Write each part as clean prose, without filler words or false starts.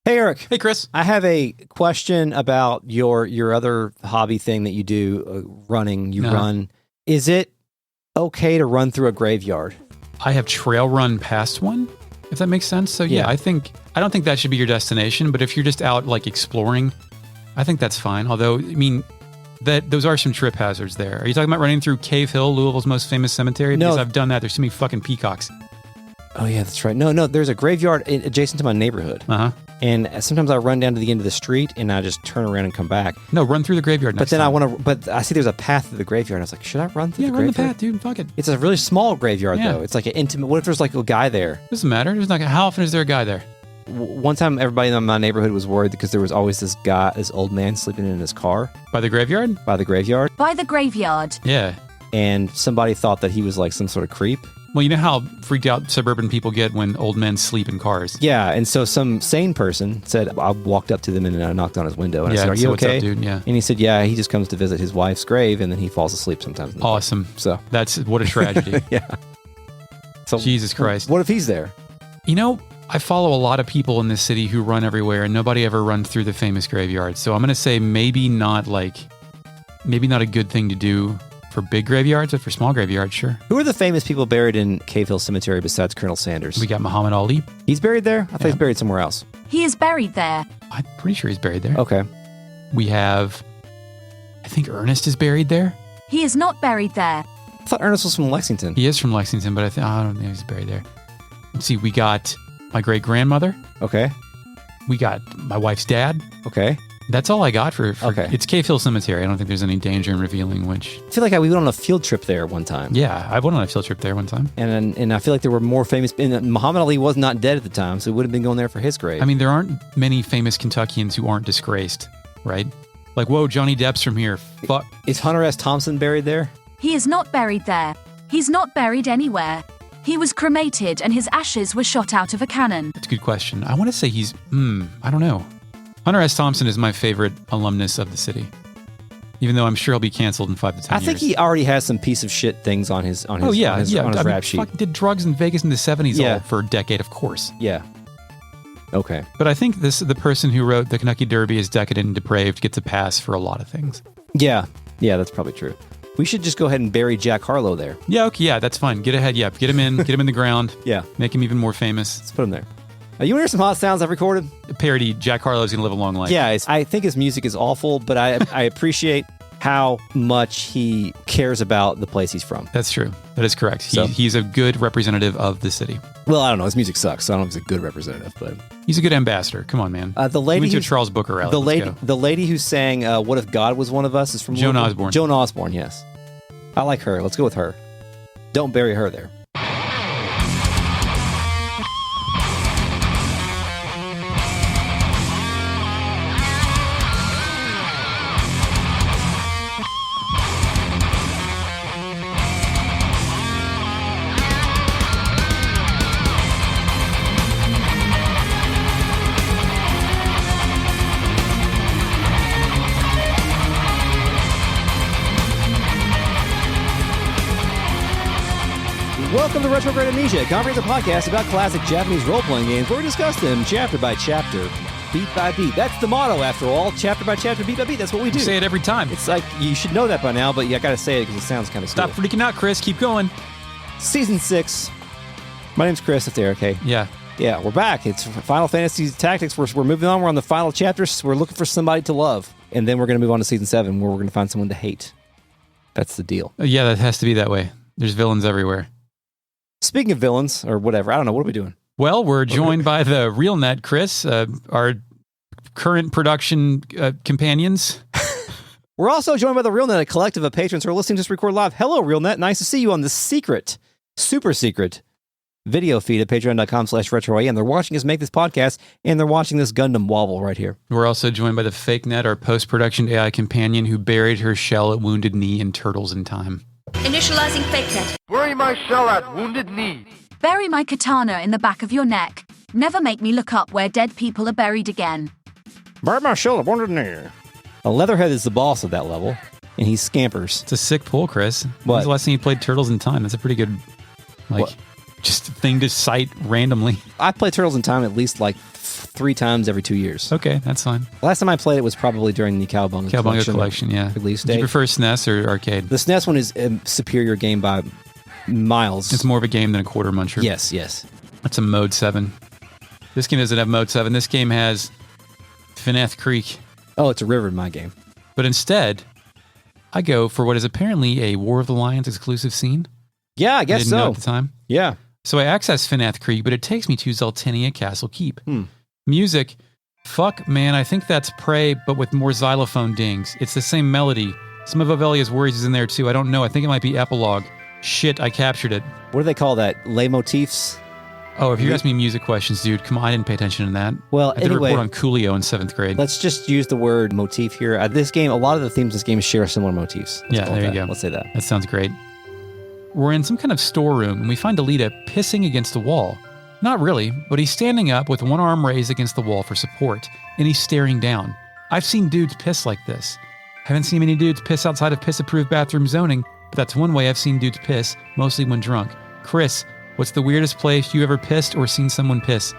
Hey, Eric. Hey, Chris. I have a question about your other hobby thing that you do, running. You run. Is it okay to run through a graveyard? I have trail run past one, if that makes sense. So yeah, I don't think that should be your destination, but if you're just out like exploring, I think that's fine. Although, I mean, those are some trip hazards there. Are you talking about running through Cave Hill, Louisville's most famous cemetery? No. Because I've done that. There's too many fucking peacocks. Oh, yeah, that's right. No, there's a graveyard adjacent to my neighborhood. Uh-huh. And sometimes I run down to the end of the street and I just turn around and come back. No, run through the graveyard next time. But I see there's a path through the graveyard. I was like, should I run through the graveyard? Yeah, run the path, dude. Fuck it. It's a really small graveyard, though. It's like an intimate. What if there's like a guy there? Doesn't matter. How often is there a guy there? One time, everybody in my neighborhood was worried because there was always this old man sleeping in his car. By the graveyard? By the graveyard. By the graveyard. Yeah. And somebody thought that he was like some sort of creep. Well, you know how freaked out suburban people get when old men sleep in cars? Yeah, and so some sane person said, I walked up to them and I knocked on his window. And I said, are you okay? What's up, dude? Yeah. And he said, yeah, he just comes to visit his wife's grave and then he falls asleep sometimes. Awesome. So what a tragedy. Yeah. So Jesus Christ. What if he's there? You know, I follow a lot of people in this city who run everywhere and nobody ever runs through the famous graveyard. So I'm going to say maybe not a good thing to do for big graveyards, but for small graveyards, sure. Who are the famous people buried in Cave Hill Cemetery besides Colonel Sanders? We got Muhammad Ali. He's buried there? I thought he's buried somewhere else. He is buried there. I'm pretty sure he's buried there. Okay. We have, I think Ernest is buried there. He is not buried there. I thought Ernest was from Lexington. He is from Lexington, but I don't think he's buried there. Let's see, we got my great-grandmother. Okay. We got my wife's dad. Okay. That's all I got for okay. It's Cave Hill Cemetery. I don't think there's any danger in revealing which. I feel like we went on a field trip there one time. Yeah, I went on a field trip there one time. And I feel like there were more famous. And Muhammad Ali was not dead at the time, so we would have been going there for his grave. I mean, there aren't many famous Kentuckians who aren't disgraced, right? Like, whoa, Johnny Depp's from here. Fuck. Is Hunter S. Thompson buried there? He is not buried there. He's not buried anywhere. He was cremated and his ashes were shot out of a cannon. That's a good question. I want to say he's, I don't know. Hunter S. Thompson is my favorite alumnus of the city, even though I'm sure he'll be canceled in 5 to 10 years. I think he already has some piece of shit things on his rap sheet. Fuck, did drugs in Vegas in the 70s all for a decade, of course. Yeah. Okay. But I think the person who wrote the Kentucky Derby is decadent and depraved gets a pass for a lot of things. Yeah. Yeah, that's probably true. We should just go ahead and bury Jack Harlow there. Yeah, okay, yeah, that's fine. Get ahead, yeah. Get him in the ground. Yeah. Make him even more famous. Let's put him there. You want to hear some hot sounds I've recorded? A parody, Jack Harlow's going to live a long life. Yeah, I think his music is awful, but I appreciate how much he cares about the place he's from. That's true. That is correct. He's a good representative of the city. Well, I don't know. His music sucks, so I don't know if he's a good representative, but he's a good ambassador. Come on, man. The lady went to a Charles Booker rally. The lady who sang "What If God Was One of Us" is from Joan Osborne. Joan Osborne, yes. I like her. Let's go with her. Don't bury her there. Welcome to Retrograde Amnesia, a comprehensive podcast about classic Japanese role-playing games where we discuss them chapter by chapter, beat by beat. That's the motto, after all. Chapter by chapter, beat by beat. That's what we do. You say it every time. It's like, you should know that by now, but I gotta say it because it sounds kind of Stop freaking out, Chris. Keep going. Season 6. My name's Chris. It's Eric. Hey. Yeah. Yeah, we're back. It's Final Fantasy Tactics. We're moving on. We're on the final chapters. We're looking for somebody to love. And then we're going to move on to Season 7, where we're going to find someone to hate. That's the deal. Yeah, that has to be that way. There's villains everywhere. Speaking of villains, or whatever, I don't know. What are we doing? Well, we're joined by the RealNet, Chris, our current production companions. We're also joined by the RealNet, a collective of patrons who are listening to us record live. Hello, RealNet. Nice to see you on the super secret video feed at patreon.com/retroam. They're watching us make this podcast, and they're watching this Gundam wobble right here. We're also joined by the FakeNet, our post-production AI companion who buried her shell at Wounded Knee in Turtles in Time. Initializing FakeNet. Bury my shell at Wounded Knee. Bury my katana in the back of your neck. Never make me look up where dead people are buried again. Bury my shell at Wounded Knee. Leatherhead is the boss of that level, and he scampers. It's a sick pull, Chris. What? When's the last time you played Turtles in Time? That's a pretty good, What? just thing to cite randomly. I play Turtles in Time at least like 3 times every 2 years. Okay, that's fine. Last time I played it was probably during the Cowabunga Collection, yeah. Release Do you date. prefer SNES or arcade? The SNES one is a superior game by miles. It's more of a game than a quarter muncher. Yes. That's a Mode 7. This game doesn't have Mode 7. This game has Finnath Creek. Oh, it's a river in my game. But instead, I go for what is apparently a War of the Lions exclusive scene. Yeah, I guess didn't know so. at the time. Yeah. So I access Finnath Creek, but it takes me to Zeltennia Castle Keep. Music, fuck, man, I think that's Prey, but with more xylophone dings. It's the same melody. Some of Ovelia's worries is in there too. I don't know. I think it might be Epilogue. Shit, I captured it. What do they call that? Leitmotifs? Oh, if you ask me music questions, dude, come on, I didn't pay attention to that. Well, I did anyway, a report on Coolio in 7th grade. let's just use the word motif here. This game, a lot of the themes in this game share similar motifs. Let's Yeah, call it there you that. go. Let's say that. That sounds great. We're in some kind of storeroom, and we find Delita pissing against the wall. Not really, but he's standing up with one arm raised against the wall for support, and he's staring down. I've seen dudes piss like this. Haven't seen many dudes piss outside of piss-approved bathroom zoning, but that's one way I've seen dudes piss, mostly when drunk. Chris, what's the weirdest place you ever pissed or seen someone piss?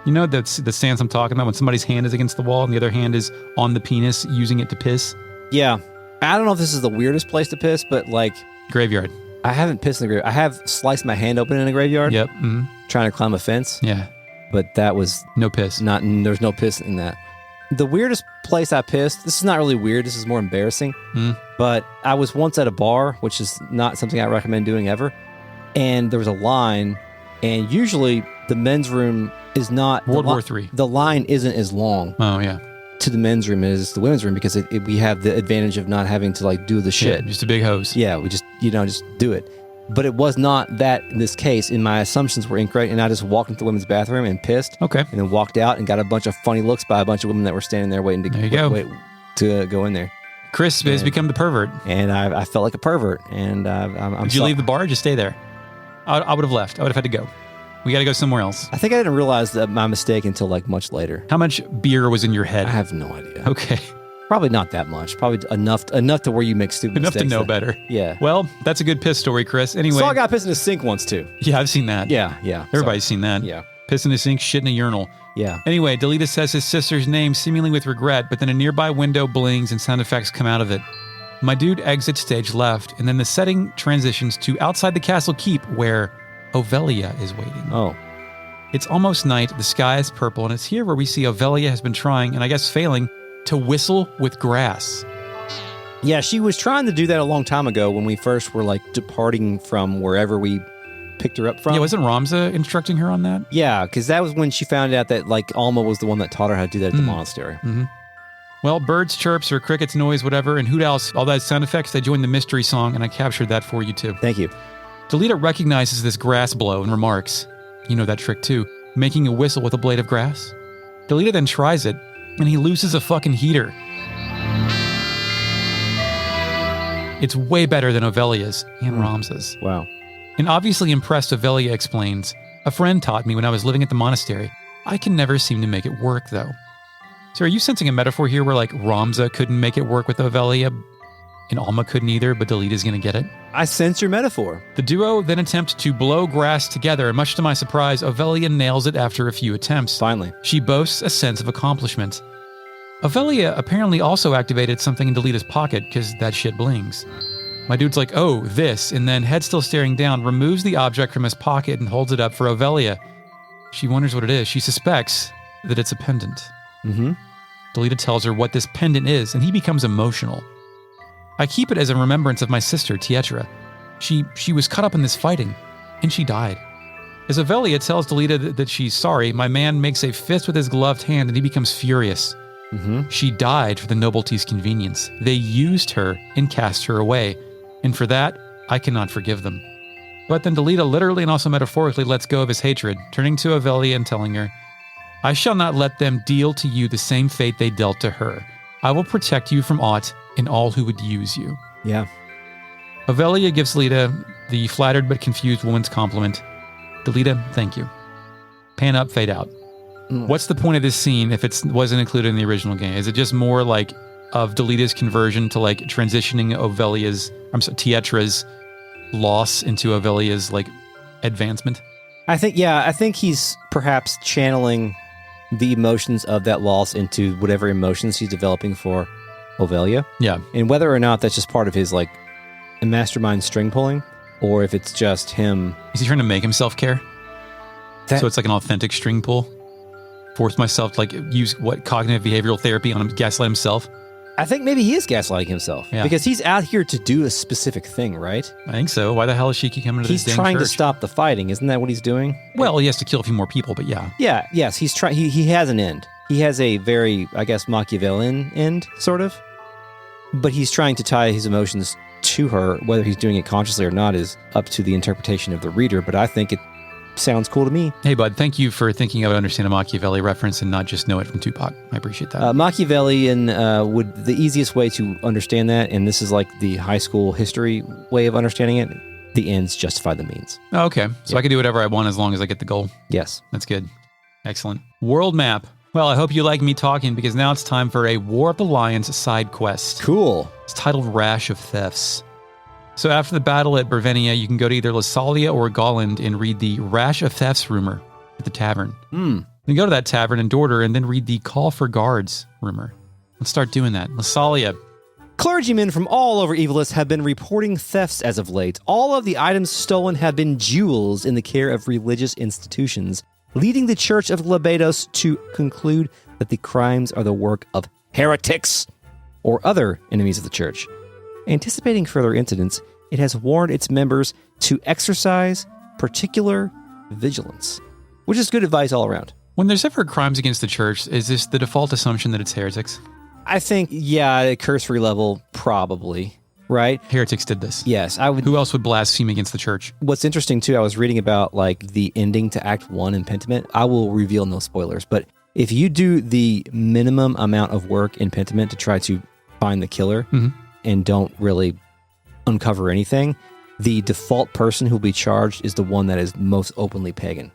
You know the stance I'm talking about when somebody's hand is against the wall and the other hand is on the penis using it to piss? Yeah. I don't know if this is the weirdest place to piss, but like, Graveyard. I haven't pissed in the graveyard. I have sliced my hand open in a graveyard. Yep. Trying to climb a fence. Yeah. But that was No piss. there's no piss in that. The weirdest place I pissed, this is not really weird, this is more embarrassing, but I was once at a bar, which is not something I recommend doing ever, and there was a line, and usually the men's room is not... World War III. The line isn't as long Oh, yeah. to the men's room as the women's room because we have the advantage of not having to like do the shit. Yeah, just a big hose. Yeah, we just, just do it. But it was not that in this case, and my assumptions were incorrect, and I just walked into the women's bathroom and pissed. Okay. And then walked out and got a bunch of funny looks by a bunch of women that were standing there waiting to There you go. wait to go in there. Chris has become the pervert. And I felt like a pervert. And I'm Did you leave the bar or just stay there? I would have left. I would have had to go. We got to go somewhere else. I think I didn't realize that my mistake until like much later. How much beer was in your head? I have no idea. Okay. Probably not that much. Probably enough to where you make stupid Enough to mistakes. know better. Yeah. Well, that's a good piss story, Chris. Anyway. So I got pissed in a sink once too. Yeah, I've seen that. Yeah. Everybody's seen that. Yeah. Piss in a sink, shit in a urinal. Yeah. Anyway, Delita says his sister's name seemingly with regret, but then a nearby window blings and sound effects come out of it. My dude exits stage left, and then the setting transitions to outside the castle keep where Ovelia is waiting. Oh. It's almost night, the sky is purple, and it's here where we see Ovelia has been trying, and I guess failing, to whistle with grass. Yeah, she was trying to do that a long time ago when we first were like departing from wherever we picked her up from. Yeah, wasn't Ramza instructing her on that? Yeah, because that was when she found out that like Alma was the one that taught her how to do that at the monastery. Well, birds chirps or crickets noise, whatever, and hoot owls, all that sound effects, they joined the mystery song, and I captured that for you too. Thank you. Delita recognizes this grass blow and remarks, you know that trick too, making a whistle with a blade of grass. Delita then tries it, and he loses a fucking heater. It's way better than Ovelia's and Ramza's. Wow. An obviously impressed Ovelia explains, a friend taught me when I was living at the monastery. I can never seem to make it work, though. So are you sensing a metaphor here where, like, Ramza couldn't make it work with Ovelia, and Alma couldn't either, but Delita's going to get it? I sense your metaphor. The duo then attempt to blow grass together, and much to my surprise, Ovelia nails it after a few attempts. Finally. She boasts a sense of accomplishment. Ovelia apparently also activated something in Delita's pocket, because that shit blings. My dude's like, oh, this, and then, head still staring down, removes the object from his pocket and holds it up for Ovelia. She wonders what it is. She suspects that it's a pendant. Delita tells her what this pendant is, and he becomes emotional. I keep it as a remembrance of my sister, Tietra. She was caught up in this fighting, and she died. As Ovelia tells Delita that she's sorry, my man makes a fist with his gloved hand, and he becomes furious. She died for the nobilty's convenience. They used her and cast her away, and for that, I cannot forgive them. But then Delita literally and also metaphorically lets go of his hatred, turning to Ovelia and telling her, I shall not let them deal to you the same fate they dealt to her. I will protect you from aught and all who would use you. Yeah. Ovelia gives Delita the flattered but confused woman's compliment. Delita, thank you. Pan up, fade out. What's the point of this scene if it wasn't included in the original game? Is it just more like of Delita's conversion to like transitioning Tietra's loss into Ovelia's like advancement? I think he's perhaps channeling the emotions of that loss into whatever emotions he's developing for Ovelia. Yeah. And whether or not that's just part of his, like, mastermind string pulling, or if it's just him. Is he trying to make himself care? So it's like an authentic string pull? Force myself to, like, use cognitive behavioral therapy on him, gaslight himself? I think maybe he is gaslighting himself. Yeah. Because he's out here to do a specific thing, right? I think so. Why the hell is she keep coming to this He's dang trying to church? stop the fighting. Isn't that what he's doing? Well, he has to kill a few more people, but yeah. Yeah, yes, he's trying. He has an end. He has a very, I guess, Machiavellian end, sort of. But he's trying to tie his emotions to her. Whether he's doing it consciously or not is up to the interpretation of the reader, but I think it sounds cool to me. Hey, bud, thank you for thinking I would understand a Machiavelli reference and not just know it from Tupac. I appreciate that. Machiavellian would the easiest way to understand that, and this is like the high school history way of understanding it, the ends justify the means. Oh, okay. So I can do whatever I want as long as I get the goal. Yes. That's good. Excellent. World map. Well, I hope you like me talking because now it's time for a War of the Lions side quest. Cool. It's titled Rash of Thefts. So after the battle at Bervenia, you can go to either Lassalia or Golland and read the Rash of Thefts rumor at the tavern. Then go to that tavern in Dorter and then read the Call for Guards rumor. Let's start doing that. Lassalia. Clergymen from all over Evilus have been reporting thefts as of late. All of the items stolen have been jewels in the care of religious institutions, leading the Church of Lebedos to conclude that the crimes are the work of heretics or other enemies of the church. Anticipating further incidents, it has warned its members to exercise particular vigilance, which is good advice all around. When there's ever crimes against the church, is this the default assumption that it's heretics? I think, yeah, at cursory level, probably, right? Heretics did this. Yes, I would. Who else would blaspheme against the church? What's interesting, too, I was reading about, like, the ending to Act 1 in Pentiment. I will reveal no spoilers, but if you do the minimum amount of work in Pentiment to try to find the killer and don't really uncover anything, the default person who will be charged is the one that is most openly pagan.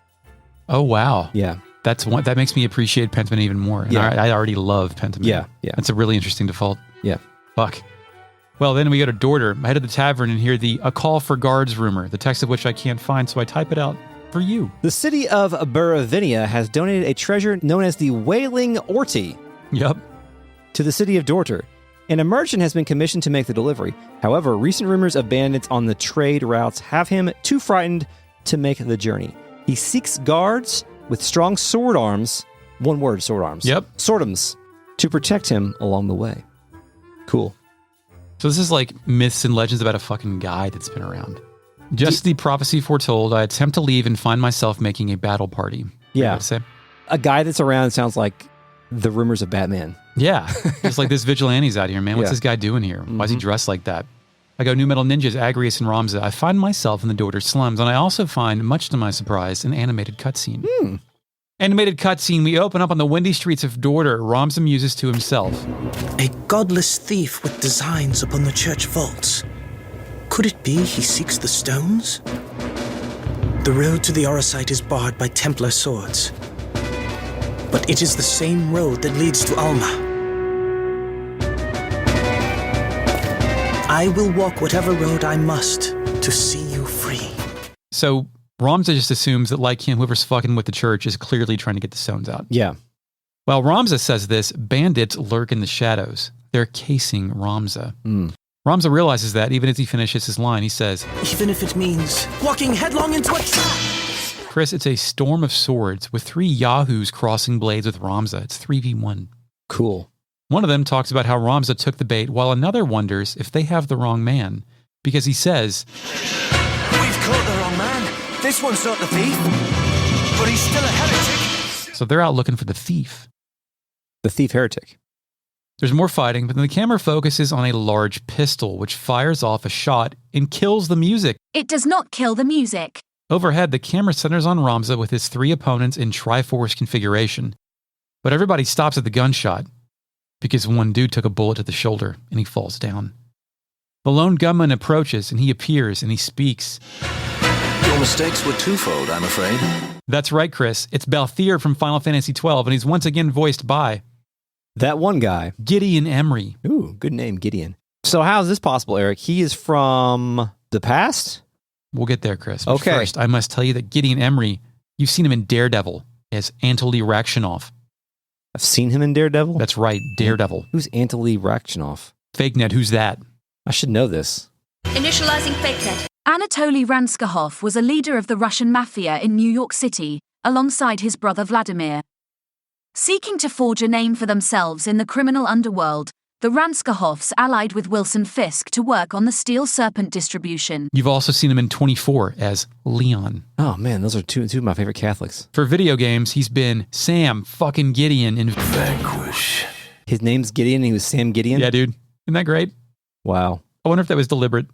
Oh, wow. Yeah. That makes me appreciate Pentiment even more. And Yeah. I already love Pentiment. Yeah. That's a really interesting default. Yeah. Fuck. Well, then we go to Dorter. I head to the tavern and hear a Call for Guards rumor, the text of which I can't find, so I type it out for you. The city of Bervenia has donated a treasure known as the Wailing Orty Yep. to the city of Dorter. And a merchant has been commissioned to make the delivery. However, recent rumors of bandits on the trade routes have him too frightened to make the journey. He seeks guards with strong sword arms, one word, sword arms. Yep. Swordums, to protect him along the way. Cool. So this is like myths and legends about a fucking guy that's been around. Just the prophecy foretold, I attempt to leave and find myself making a battle party. Yeah. What to say? A guy that's around sounds like the rumors of Batman. Yeah. Just like this vigilante's out here, man. What's Yeah. this guy doing here? Why is he dressed like that? I go New Metal Ninjas, Agrius, and Ramza. I find myself in the Dorter slums, and I also find, much to my surprise, an animated cutscene. Animated cutscene, we open up on the windy streets of Dorter. Ramza muses to himself. A godless thief with designs upon the church vaults. Could it be he seeks the stones? The road to the Orosite is barred by Templar swords. But it is the same road that leads to Alma. I will walk whatever road I must to see you free. So Ramza just assumes that, like him, whoever's fucking with the church is clearly trying to get the stones out. Yeah. While Ramza says this, bandits lurk in the shadows. They're casing Ramza. Ramza realizes that even as he finishes his line, he says, Even if it means walking headlong into a trap. Chris, it's a storm of swords with 3 yahoos crossing blades with Ramza. It's 3v1. Cool. One of them talks about how Ramza took the bait, while another wonders if they have the wrong man. Because he says, We've caught the wrong man. This one's not the thief, but he's still a heretic. so they're out looking for the thief. The thief heretic. There's more fighting, but then the camera focuses on a large pistol, which fires off a shot and kills the music. It does not kill the music. Overhead, the camera centers on Ramza with his 3 opponents in Triforce configuration. But everybody stops at the gunshot, because one dude took a bullet to the shoulder and he falls down. The lone gunman approaches and he appears and he speaks. Your mistakes were twofold, I'm afraid. That's right, Chris. It's Balthier from Final Fantasy XII, and he's once again voiced by That one guy. Gideon Emery. Ooh, good name, Gideon. So how is this possible, Eric? He is from the past? We'll get there, Chris. But Okay. First, I must tell you that Gideon Emery, you've seen him in Daredevil as Anatoly Rakshinoff. I've seen him in Daredevil. That's right, Daredevil. Who's Anatoly Rakshinoff? Fake Net, who's that? I should know this. Initializing fake net. Anatoly Ranskahov was a leader of the Russian mafia in New York City, alongside his brother Vladimir. Seeking to forge a name for themselves in the criminal underworld, the Ranskahovs allied with Wilson Fisk to work on the Steel Serpent distribution. You've also seen him in 24 as Leon. Oh man, those are two of my favorite Catholics. For video games, he's been Sam fucking Gideon in Vanquish. His name's Gideon and he was Sam Gideon? Yeah, dude. Isn't that great? Wow. I wonder if that was deliberate.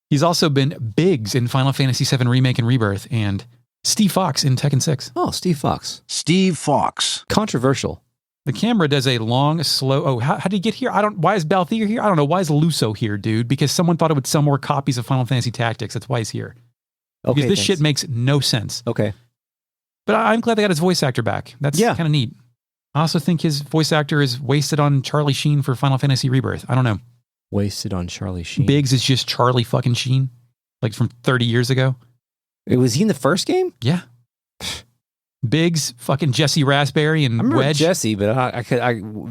He's also been Biggs in Final Fantasy VII Remake and Rebirth and Steve Fox in Tekken 6. Oh, Steve Fox. Steve Fox. Controversial. The camera does a long, slow... Oh, how did he get here? Why is Balthier here? I don't know. Why is Luso here, dude? Because someone thought it would sell more copies of Final Fantasy Tactics. That's why he's here. Okay, Because this thanks. shit makes no sense. Okay. But I'm glad they got his voice actor back. That's kind of neat. I also think his voice actor is wasted on Charlie Sheen for Final Fantasy Rebirth. I don't know. Wasted on Charlie Sheen. Biggs is just Charlie fucking Sheen. Like from 30 years ago. Was he in the first game? Yeah. Biggs, fucking Jesse Raspberry, and I remember Wedge. Jesse, but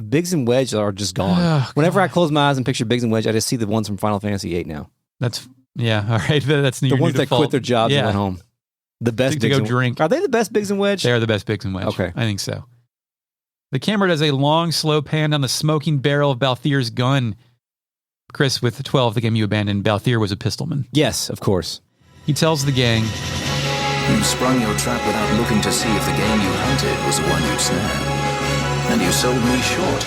Biggs and Wedge are just gone. Oh, Whenever I close my eyes and picture Biggs and Wedge, I just see the ones from Final Fantasy VIII now. Yeah, all right. That's The ones that quit their jobs and went home. The best to Biggs go and drink. Are they the best Biggs and Wedge? They are the best Biggs and Wedge. Okay. I think so. The camera does a long, slow pan down the smoking barrel of Balthier's gun. Chris, with 12, the game you abandoned, Balthier was a pistolman. Yes, of course. He tells the gang, You sprung your trap without looking to see if the game you hunted was the one you'd snare. And you sold me short.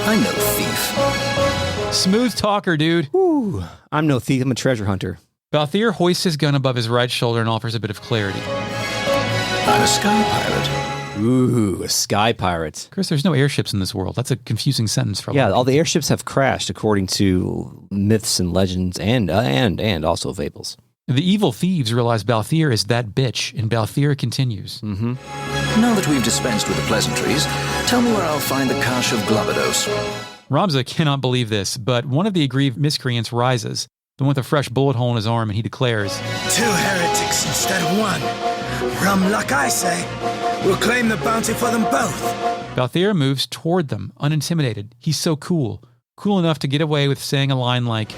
I'm no thief. smooth talker, dude. Ooh, I'm no thief. I'm a treasure hunter. Balthier hoists his gun above his right shoulder and offers a bit of clarity. I'm a sky pirate. Ooh, a sky pirate. Chris, there's no airships in this world. That's a confusing sentence for a lot Yeah, of all the people. airships have crashed according to myths and legends and also fables. The evil thieves realize Balthier is that bitch, and Balthier continues. Mm-hmm. Now that we've dispensed with the pleasantries, tell me where I'll find the cache of Globados. Ramza cannot believe this, but one of the aggrieved miscreants rises, the one with a fresh bullet hole in his arm, and he declares, 2 heretics instead of 1. Rum luck, I say. We'll claim the bounty for them both. Balthier moves toward them, unintimidated. He's so cool. Cool enough to get away with saying a line like,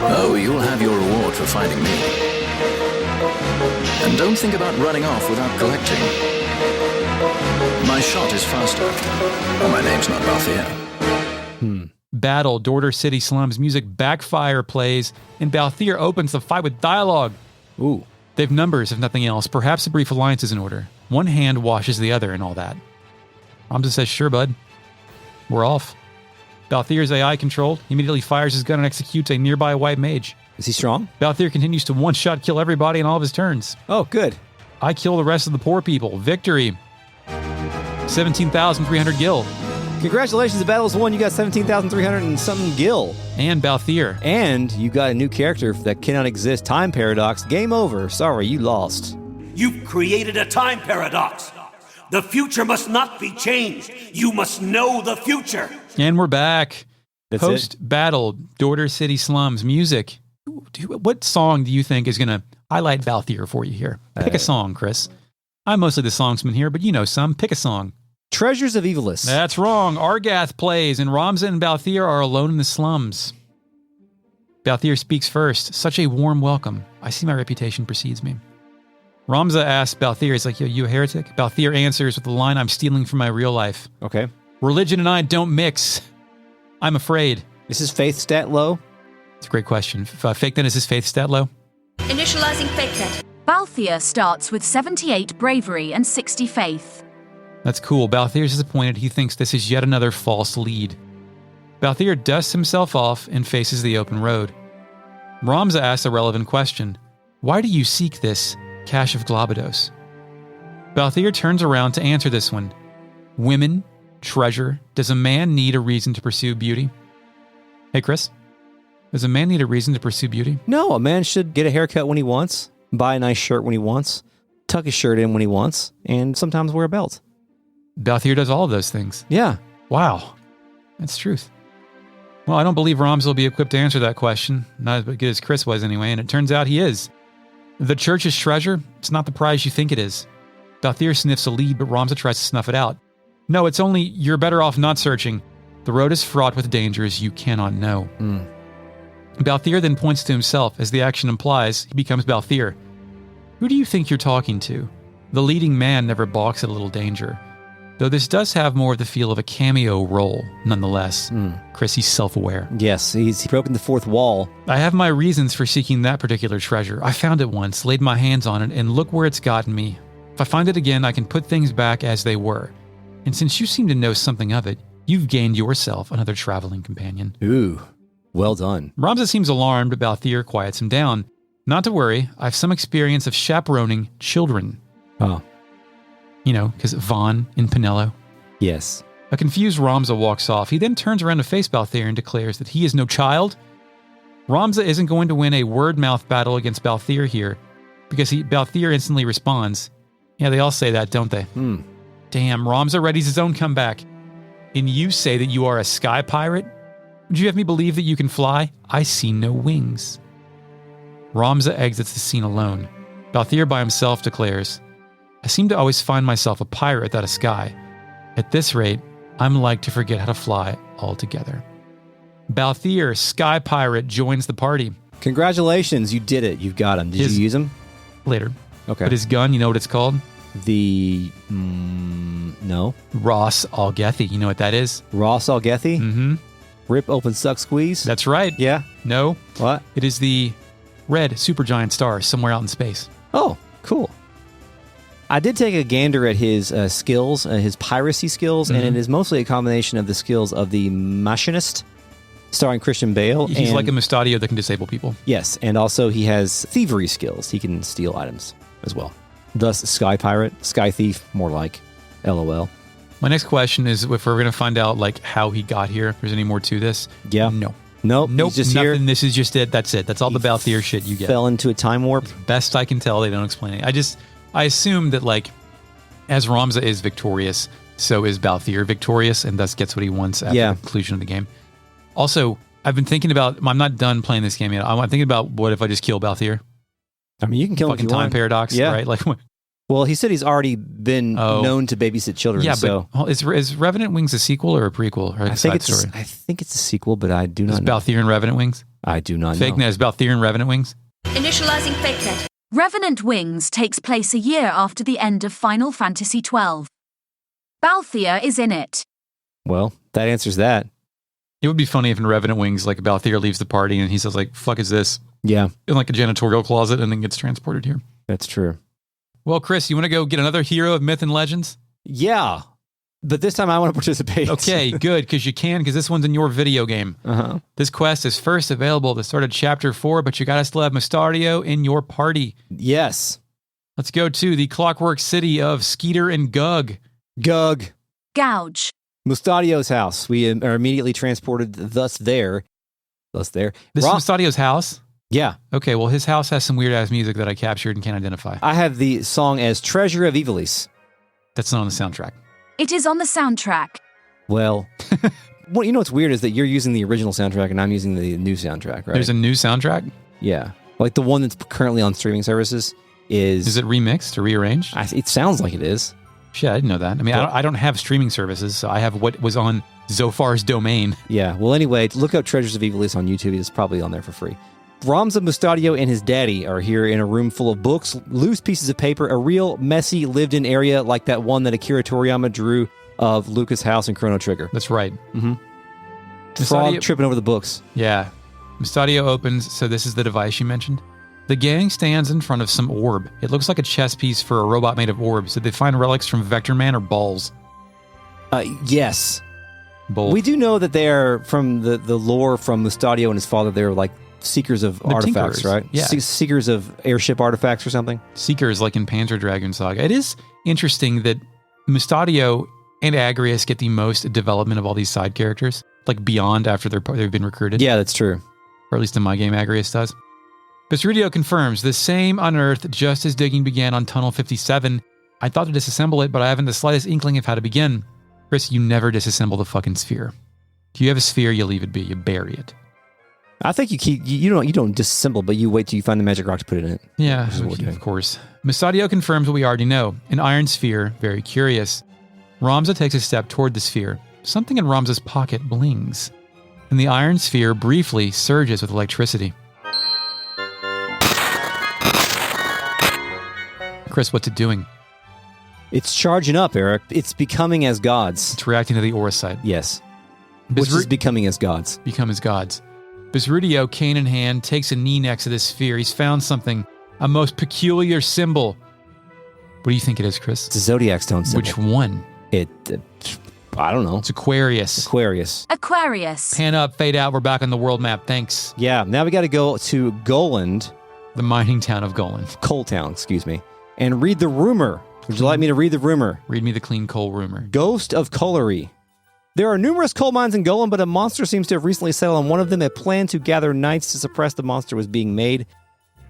Oh, you'll have your reward for finding me. And don't think about running off without collecting. My shot is faster. And my name's not Balthier. Battle, Dorter City Slums, music Backfire plays, and Balthier opens the fight with dialogue. Ooh. They've numbers, if nothing else. Perhaps a brief alliance is in order. One hand washes the other and all that. Ramza says, sure, bud. We're off. Balthier's AI controlled. He immediately fires his gun and executes a nearby white mage. Is he strong? Balthier continues to one-shot kill everybody in all of his turns. Oh, good. I kill the rest of the poor people. Victory. 17,300 gil. Congratulations, the battle's won. You got 17,300 and something gil. And Balthier. And you got a new character that cannot exist. Time paradox. Game over. Sorry, you lost. You've created a time paradox. The future must not be changed. You must know the future. And we're back. That's it? Post-battle, Dorter City Slums, music. What song do you think is going to highlight Balthier for you here? Pick a song, Chris. I'm mostly the songsman here, but you know some. Pick a song. Treasures of Evilis. That's wrong. Argath plays, and Ramza and Balthier are alone in the slums. Balthier speaks first. Such a warm welcome. I see my reputation precedes me. Ramza asks Balthier, he's like, yo, you a heretic? Balthier answers with the line I'm stealing from my real life. Okay. Religion and I don't mix. I'm afraid. Is his faith stat low? It's a great question. Fake Net, is his faith stat low? Initializing fake net. Balthier starts with 78 bravery and 60 faith. That's cool. Balthier's disappointed. He thinks this is yet another false lead. Balthier dusts himself off and faces the open road. Ramza asks a relevant question. Why do you seek this cache of Globados? Balthier turns around to answer this one. Women, treasure. Does a man need a reason to pursue beauty? Hey, Chris. Does a man need a reason to pursue beauty? No, a man should get a haircut when he wants, buy a nice shirt when he wants, tuck his shirt in when he wants, and sometimes wear a belt. Balthier does all of those things. Yeah. Wow. That's truth. Well, I don't believe Ramza will be equipped to answer that question. Not as good as Chris was anyway, and it turns out he is. The church's treasure? It's not the prize you think it is. Balthier sniffs a lead, but Ramza tries to snuff it out. No, it's only you're better off not searching. The road is fraught with dangers you cannot know. Balthier then points to himself. As the action implies, he becomes Balthier. Who do you think you're talking to? The leading man never balks at a little danger. Though this does have more of the feel of a cameo role, nonetheless. Chris, he's self-aware. Yes, he's broken the fourth wall. I have my reasons for seeking that particular treasure. I found it once, laid my hands on it, and look where it's gotten me. If I find it again, I can put things back as they were. And since you seem to know something of it, you've gained yourself another traveling companion. Ooh, well done. Ramza seems alarmed, but Balthier quiets him down. Not to worry, I have some experience of chaperoning children. Oh. You know, because Vaughn in Pinello. Yes. A confused Ramza walks off. He then turns around to face Balthier and declares that he is no child. Ramza isn't going to win a word-mouth battle against Balthier here, because Balthier instantly responds. Yeah, they all say that, don't they? Damn, Ramza readies his own comeback. And you say that you are a sky pirate? Would you have me believe that you can fly? I see no wings. Ramza exits the scene alone. Balthier by himself declares, I seem to always find myself a pirate without a sky. At this rate, I'm like to forget how to fly altogether. Balthier, sky pirate, joins the party. Congratulations, you did it. You've got him. Did you use him? Later. Okay. But his gun, you know what it's called? No. Ross Algethy. You know what that is? Ross Algethy? Mm-hmm. Rip, open, suck, squeeze? That's right. Yeah. No. What? It is the red supergiant star somewhere out in space. Oh, cool. I did take a gander at his skills, his piracy skills, and it is mostly a combination of the skills of the machinist, starring Christian Bale. He's like a Mustadio that can disable people. Yes, and also he has thievery skills. He can steal items as well. Thus, Sky Pirate, Sky Thief, more like. LOL. My next question is if we're going to find out like how he got here, if there's any more to this. Yeah. No. Nope. Nope. He's just nothing. here. This is just it. That's it. That's all the Balthier shit you get. Fell into a time warp. Best I can tell, they don't explain it. I assume that like, as Ramza is victorious, so is Balthier victorious, and thus gets what he wants after the conclusion of the game. Also, I've been thinking about, I'm not done playing this game yet. I'm thinking about what if I just kill Balthier? I mean, you can kill him if you time want. paradox, right? Like, well, he said he's already been known to babysit children. Yeah, so. but is Revenant Wings a sequel or a prequel? Or a side story? I think it's a sequel, but I do not know. Balthier and Revenant Wings? I do not know. Fake net. Is Balthier and Revenant Wings? Initializing fake net. Revenant Wings takes place a year after the end of Final Fantasy XII. Balthier is in it. Well, that answers that. It would be funny if in Revenant Wings, like Balthier leaves the party and he says like, fuck is this? Yeah. In like a janitorial closet and then gets transported here. That's true. Well, Chris, you want to go get another hero of myth and legends? Yeah. But this time I want to participate. Okay, good, because you can, because this one's in your video game. Uh-huh. This quest is first available at the start of Chapter 4, but you got to still have Mustadio in your party. Yes. Let's go to the Clockwork City of Skeeter and Gug. Gug. Gouge. Mustadio's house. We are immediately transported thus there. This is Mustadio's house? Yeah. Okay, well, his house has some weird-ass music that I captured and can't identify. I have the song as Treasure of Evilis. That's not on the soundtrack. It is on the soundtrack. Well, you know what's weird is that you're using the original soundtrack and I'm using the new soundtrack, right? There's a new soundtrack? Yeah. Like the one that's currently on streaming services is... Is it remixed or rearranged? It sounds like it is. Shit, I didn't know that. I mean, I don't have streaming services, so I have what was on Zophar's domain. Yeah. Well, anyway, look up Treasures of Evilis on YouTube. It's probably on there for free. Ramza, Mustadio, and his daddy are here in a room full of books, loose pieces of paper, a real messy lived-in area like that one that Akira Toriyama drew of Luca's house in Chrono Trigger. That's right. Mm-hmm. Frog tripping over the books. Yeah. Mustadio opens, so this is the device you mentioned. The gang stands in front of some orb. It looks like a chess piece for a robot made of orbs. Did they find relics from Vector Man or balls? Yes. Both. We do know that they are from the lore from Mustadio and his father. They're like seekers of artifacts, tinkerers. right? Yeah. Seekers of airship artifacts or something. Seekers, like in Panzer Dragoon Saga. It is interesting that Mustadio and Agrias get the most development of all these side characters, like beyond after they've been recruited. Yeah, that's true. Or at least in my game, Agrias does. Pesrudio confirms, the same unearthed just as digging began on Tunnel 57. I thought to disassemble it, but I haven't the slightest inkling of how to begin. Chris, you never disassemble the fucking sphere. If you have a sphere, you leave it be. You bury it. I think you don't disassemble, but you wait till you find the magic rock to put it in it. Yeah, of course. Musadio confirms what we already know. An iron sphere, very curious. Ramza takes a step toward the sphere. Something in Ramza's pocket blings, and the iron sphere briefly surges with electricity. Chris, what's it doing? It's charging up, Eric. It's becoming as gods. It's reacting to the auracite. Yes. Which is becoming as gods. Become as gods. Bisrudio, cane in hand, takes a knee next to this sphere. He's found something, a most peculiar symbol. What do you think it is, Chris? It's a zodiac stone symbol. Which one? I don't know. It's Aquarius. Aquarius. Pan up, fade out. We're back on the world map. Thanks. Yeah, now we got to go to Goland. The mining town of Goland. Coal Town, excuse me. And read the rumor. Would you like me to read the rumor? Read me the clean coal rumor. Ghost of Colliery. There are numerous coal mines in Goland, but a monster seems to have recently settled on one of them. A plan to gather knights to suppress the monster was being made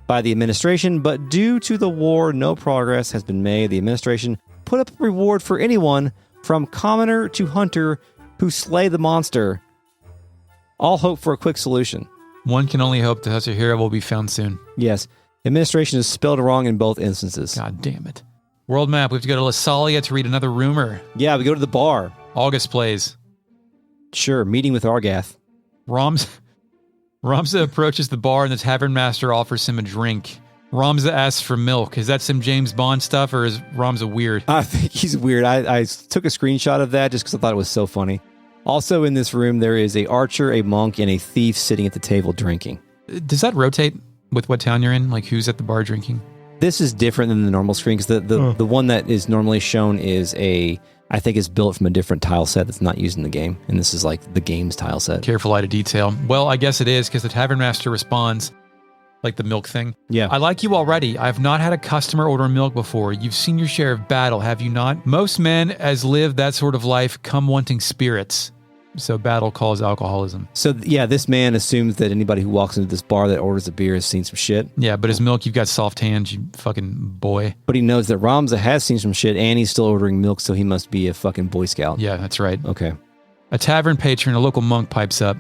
by the administration, but due to the war, no progress has been made. The administration put up a reward for anyone from commoner to hunter who slay the monster. All hope for a quick solution. One can only hope that such a hero will be found soon. Yes. Administration is spelled wrong in both instances. God damn it. World map, we have to go to Lasalia to read another rumor. Yeah, we go to the bar. August plays. Sure, meeting with Argath. Ramza approaches the bar and the tavern master offers him a drink. Ramza asks for milk. Is that some James Bond stuff or is Ramza weird? I think he's weird. I took a screenshot of that just because I thought it was so funny. Also in this room, there is a archer, a monk, and a thief sitting at the table drinking. Does that rotate with what town you're in? Like who's at the bar drinking? This is different than the normal screen because the one that is normally shown is I think is built from a different tile set that's not used in the game. And this is like the game's tile set. Careful eye to detail. Well, I guess it is because the tavern master responds, like the milk thing. Yeah. I like you already. I've not had a customer order milk before. You've seen your share of battle, have you not? Most men as live that sort of life come wanting spirits. So battle calls alcoholism. So yeah, this man assumes that anybody who walks into this bar that orders a beer has seen some shit. Yeah, but his milk, you've got soft hands, you fucking boy. But he knows that Ramza has seen some shit and he's still ordering milk, so he must be a fucking Boy Scout. Yeah, that's right. Okay. A tavern patron, a local monk pipes up.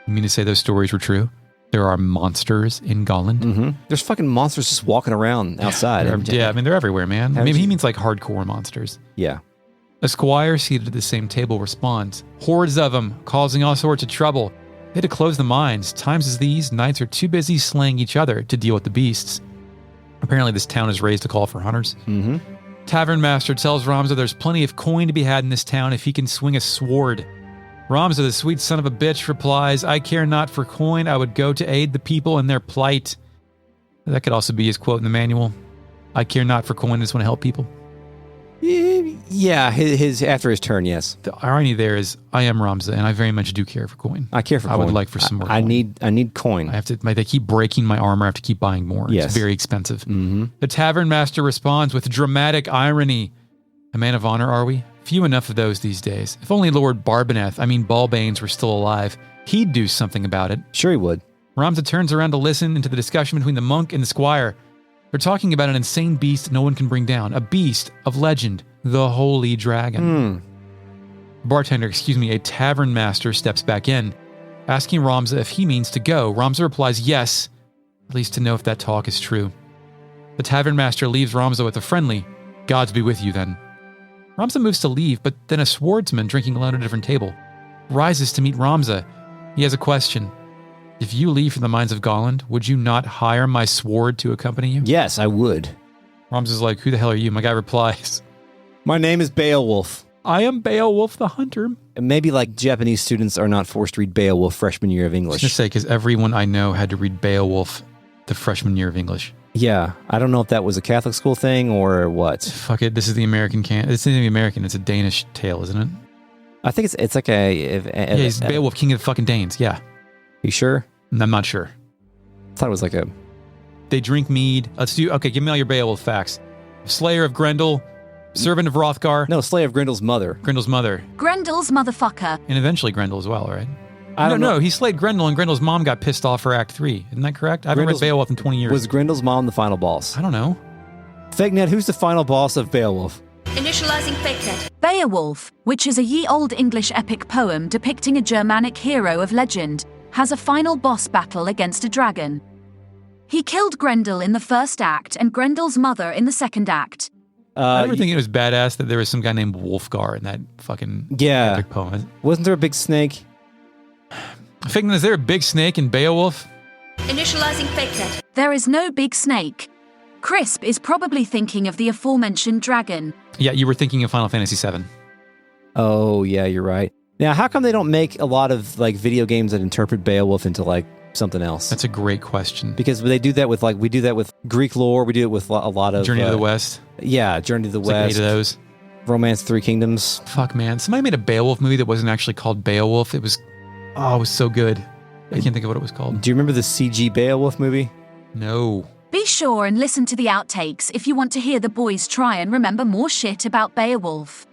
You mean to say those stories were true? There are monsters in Goland? Mm-hmm. There's fucking monsters just walking around outside. Yeah, I mean, they're everywhere, man. Maybe he means like hardcore monsters. Yeah. A squire seated at the same table responds, hordes of them, causing all sorts of trouble. They had to close the mines. Times as these, knights are too busy slaying each other to deal with the beasts. Apparently this town is raised to call for hunters. Mm-hmm. Tavern master tells Ramza there's plenty of coin to be had in this town if he can swing a sword. Ramza, the sweet son of a bitch, replies, I care not for coin, I would go to aid the people in their plight. That could also be his quote in the manual. I care not for coin, I just want to help people. Yeah, his after his turn, yes. The irony there is, I am Ramza, and I very much do care for coin. I care for coin. I would like for some more I coin. need coin. I have to. They keep breaking my armor. I have to keep buying more. Yes. It's very expensive. Mm-hmm. The tavern master responds with dramatic irony. A man of honor, are we? Few enough of those these days. If only Lord Balbanes were still alive, he'd do something about it. Sure he would. Ramza turns around to listen into the discussion between the monk and the squire. They're talking about an insane beast no one can bring down. A beast of legend. The Holy Dragon. Bartender, a tavern master steps back in, asking Ramza if he means to go. Ramza replies yes, at least to know if that talk is true. The tavern master leaves Ramza with a friendly, Gods be with you then. Ramza moves to leave, but then a swordsman drinking alone at a different table rises to meet Ramza. He has a question. If you leave from the mines of Goland, would you not hire my sword to accompany you? Yes, I would. Ramza's like, who the hell are you? My guy replies, my name is Beowulf. I am Beowulf the Hunter. And maybe like Japanese students are not forced to read Beowulf freshman year of English. I was going to say, because everyone I know had to read Beowulf the freshman year of English. Yeah, I don't know if that was a Catholic school thing or what. Fuck it, this is the American It's not even American, it's a Danish tale, isn't it? I think it's like yeah, he's Beowulf, king of the fucking Danes, yeah. You sure? I'm not sure. I thought it was like a... They drink mead. Okay, give me all your Beowulf facts. Slayer of Grendel, servant of Hrothgar. No, Slayer of Grendel's mother. Grendel's mother. Grendel's motherfucker. And eventually Grendel as well, right? I don't know. No, he slayed Grendel and Grendel's mom got pissed off for Act 3. Isn't that correct? I haven't read Beowulf in 20 years. Was Grendel's mom the final boss? I don't know. FakeNet, who's the final boss of Beowulf? Initializing FakeNet. Beowulf, which is a ye-old English epic poem depicting a Germanic hero of legend. has a final boss battle against a dragon. He killed Grendel in the first act and Grendel's mother in the second act. I remember thinking it was badass that there was some guy named Wolfgar in that fucking epic poem. Wasn't there a big snake? Figment, is there a big snake in Beowulf? Initializing fake net. There is no big snake. Crisp is probably thinking of the aforementioned dragon. Yeah, you were thinking of Final Fantasy VII. Oh, yeah, you're right. Now, how come they don't make a lot of like video games that interpret Beowulf into like something else? That's a great question. Because they do that with we do that with Greek lore. We do it with a lot of Journey to the West. Yeah, Journey to the It's West. like 8 of those. Romance 3 Kingdoms. Fuck, man. Somebody made a Beowulf movie that wasn't actually called Beowulf. It was so good. I can't think of what it was called. Do you remember the CG Beowulf movie? No. Be sure and listen to the outtakes if you want to hear the boys try and remember more shit about Beowulf.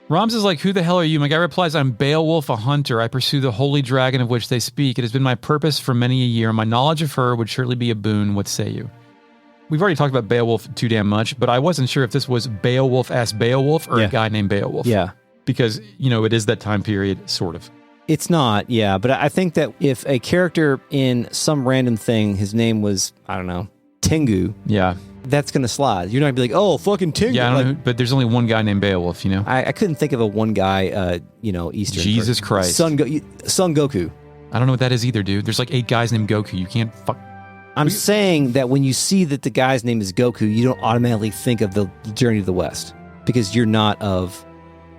Roms is like, who the hell are you? My guy replies, I'm Beowulf, a hunter. I pursue the holy dragon of which they speak. It has been my purpose for many a year. My knowledge of her would surely be a boon. What say you? We've already talked about Beowulf too damn much, but I wasn't sure if this was Beowulf as Beowulf or a guy named Beowulf. Yeah. Because, it is that time period, sort of. It's not, yeah. But I think that if a character in some random thing, his name was, I don't know, Tengu. Yeah. That's going to slide. You're not going to be like, oh, fucking Tengu. Yeah, I don't know, but there's only one guy named Beowulf, I couldn't think of a one guy, Eastern. Jesus Christ. Son Goku. I don't know what that is either, dude. There's like 8 guys named Goku. You can't fuck. I'm saying that when you see that the guy's name is Goku, you don't automatically think of the Journey to the West because you're not of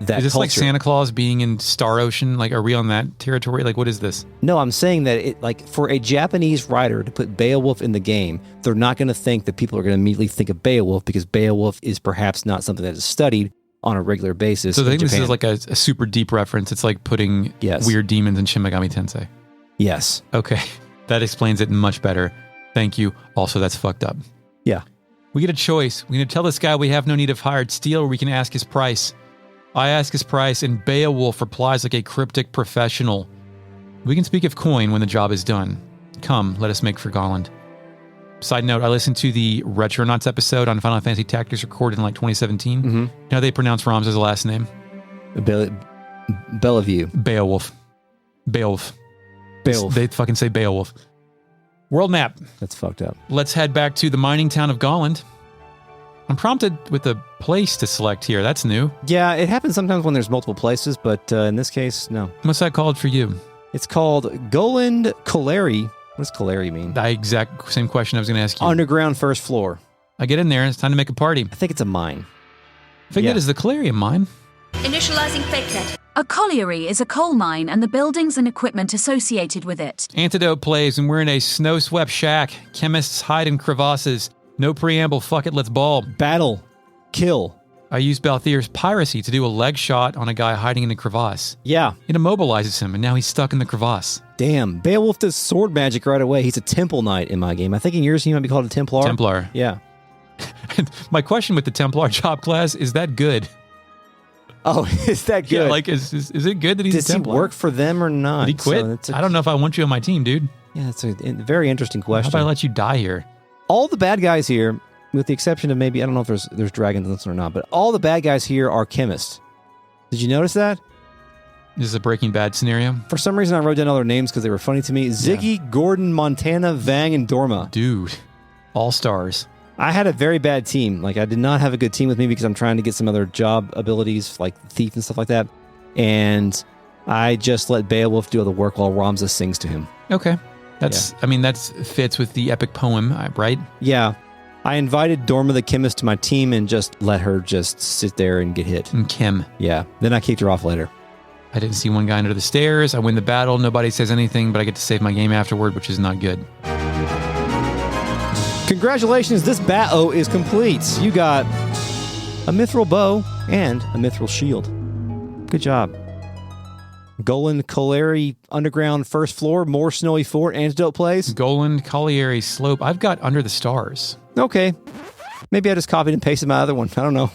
that Is this culture. like Santa Claus being in Star Ocean? Like, are we on that territory? Like, what is this? No, I'm saying that for a Japanese writer to put Beowulf in the game, they're not going to think that people are going to immediately think of Beowulf because Beowulf is perhaps not something that is studied on a regular basis. So I think in this Japan. is like a super deep reference. It's like putting weird demons in Shin Megami Tensei. Yes. Okay. That explains it much better. Thank you. Also, that's fucked up. Yeah. We get a choice. We're going to tell this guy we have no need of hired steel, or we can ask his price. I ask his price, and Beowulf replies like a cryptic professional. We can speak of coin when the job is done. Come, let us make for Golland. Side note, I listened to the Retronauts episode on Final Fantasy Tactics recorded in like 2017. Mm-hmm. You know how they pronounce Ram's last name? Bellevue. Beowulf. Beowulf. They fucking say Beowulf. World map. That's fucked up. Let's head back to the mining town of Golland. I'm prompted with a place to select here. That's new. Yeah, it happens sometimes when there's multiple places, but in this case, no. What's that called for you? It's called Goland Colliery. What does Colliery mean? The exact same question I was going to ask you. Underground first floor. I get in there and it's time to make a party. I think it's a mine. Figment, is the Colliery a mine? Initializing fake net. A colliery is a coal mine and the buildings and equipment associated with it. Antidote plays and we're in a snow-swept shack. Chemists hide in crevasses. No preamble, fuck it, let's ball. Battle. Kill. I used Balthier's piracy to do a leg shot on a guy hiding in a crevasse. Yeah. It immobilizes him, and now he's stuck in the crevasse. Damn. Beowulf does sword magic right away. He's a temple knight in my game. I think in yours he might be called a Templar. Templar. Yeah. My question with the Templar job class, is that good? Oh, is that good? Yeah, like, is it good that he's Does a Templar? he work for them or not? Did he quit? So I don't know if I want you on my team, dude. Yeah, it's a very interesting question. How about I let you die here? All the bad guys here, with the exception of maybe, I don't know if there's dragons in this one or not, but all the bad guys here are chemists. Did you notice that? This is a Breaking Bad scenario? For some reason, I wrote down all their names because they were funny to me. Ziggy, Gordon, Montana, Vang, and Dorma. Dude. All stars. I had a very bad team. Like, I did not have a good team with me because I'm trying to get some other job abilities, like thief and stuff like that. And I just let Beowulf do all the work while Ramza sings to him. Okay. That fits with the epic poem, right? Yeah. I invited Dorma the chemist to my team and just let her just sit there and get hit. And Kim. Yeah. Then I kicked her off later. I didn't see one guy under the stairs. I win the battle. Nobody says anything, but I get to save my game afterward, which is not good. Congratulations, this Bat-O is complete. You got a mithril bow and a mithril shield. Good job. Goland Colliery Underground First Floor, more Snowy Fort, Antidote Plays. Goland Colliery Slope. I've got Under the Stars. Okay. Maybe I just copied and pasted my other one. I don't know.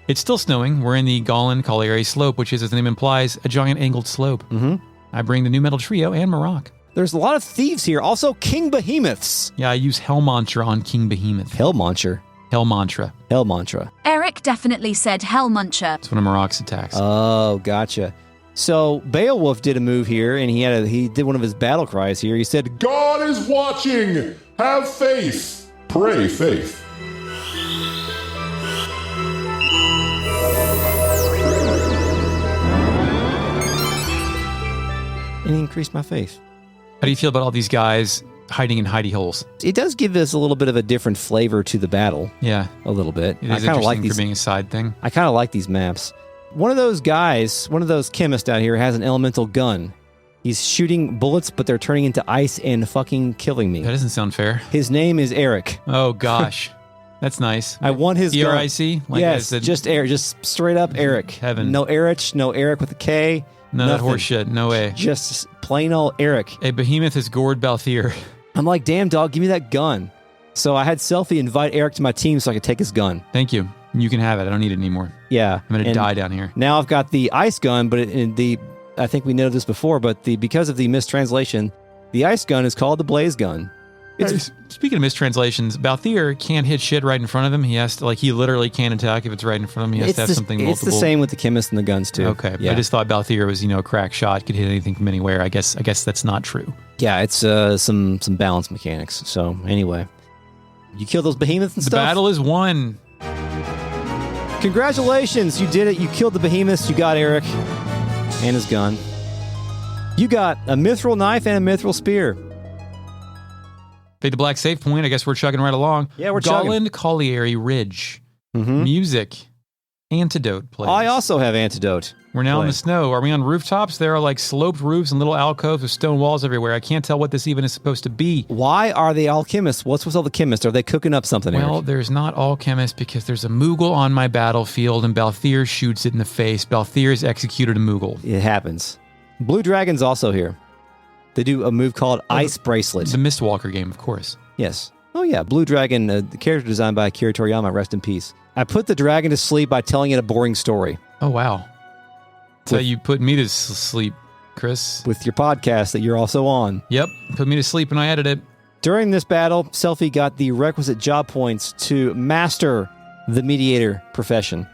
It's still snowing. We're in the Goland Colliery Slope, which is, as the name implies, a giant angled slope. Mm-hmm. I bring the new metal trio and Maroc. There's a lot of thieves here. Also, King Behemoths. Yeah, I use Hell Mantra on King Behemoth. Hell Mantra. Hell Mantra. Hell Mantra. Eric definitely said Hell Muncher. It's one of Maroc's attacks. Oh, gotcha. So Beowulf did a move here, and he did one of his battle cries here. He said, God is watching! Have faith! Pray faith. And he increased my faith. How do you feel about all these guys hiding in hidey holes? It does give us a little bit of a different flavor to the battle. Yeah. A little bit. It is interesting for being a side thing. I kind of like these maps. One of those guys, one of those chemists out here has an elemental gun. He's shooting bullets, but they're turning into ice and fucking killing me. That doesn't sound fair. His name is Eric. Oh, gosh. That's nice. I want his gun. ERIC? Yes, just Eric. Just straight up Eric. Heaven. No Eric with a K. None of that horse shit. No way. Just plain old Eric. A behemoth has gored Balthier. I'm like, damn, dog, give me that gun. So I had Selfie invite Eric to my team so I could take his gun. Thank you. You can have it. I don't need it anymore. Yeah. I'm going to die down here. Now I've got the ice gun, but I think we noted this before, but because of the mistranslation, the ice gun is called the blaze gun. Speaking of mistranslations, Balthier can't hit shit right in front of him. He has to, he literally can't attack if it's right in front of him. He has to have something multiple. It's the same with the chemist and the guns, too. Okay. Yeah. I just thought Balthier was, a crack shot, could hit anything from anywhere. I guess that's not true. Yeah, it's some balance mechanics. So, anyway. You kill those behemoths and stuff? The battle is won. Congratulations, you did it. You killed the behemoths. You got Eric and his gun. You got a mithril knife and a mithril spear. Paid the black save point. I guess we're chugging right along. Yeah, we're chugging. Colliery Ridge. Mm-hmm. Music. Antidote plays. I also have Antidote. We're now in the snow. Are we on rooftops? There are sloped roofs and little alcoves with stone walls everywhere. I can't tell what this even is supposed to be. Why are they all chemists? What's with all the chemists? Are they cooking up something, Well, Eric? There's not all chemists because there's a Moogle on my battlefield and Balthier shoots it in the face. Balthier's executed a Moogle. It happens. Blue Dragon's also here. They do a move called Ice Bracelet. The Mistwalker game, of course. Yes. Oh, yeah. Blue Dragon, the character designed by Akira Toriyama, rest in peace. I put the dragon to sleep by telling it a boring story. Oh, wow. So you put me to sleep, Chris. With your podcast that you're also on. Yep. Put me to sleep and I edit it. During this battle, Selfie got the requisite job points to master the mediator profession.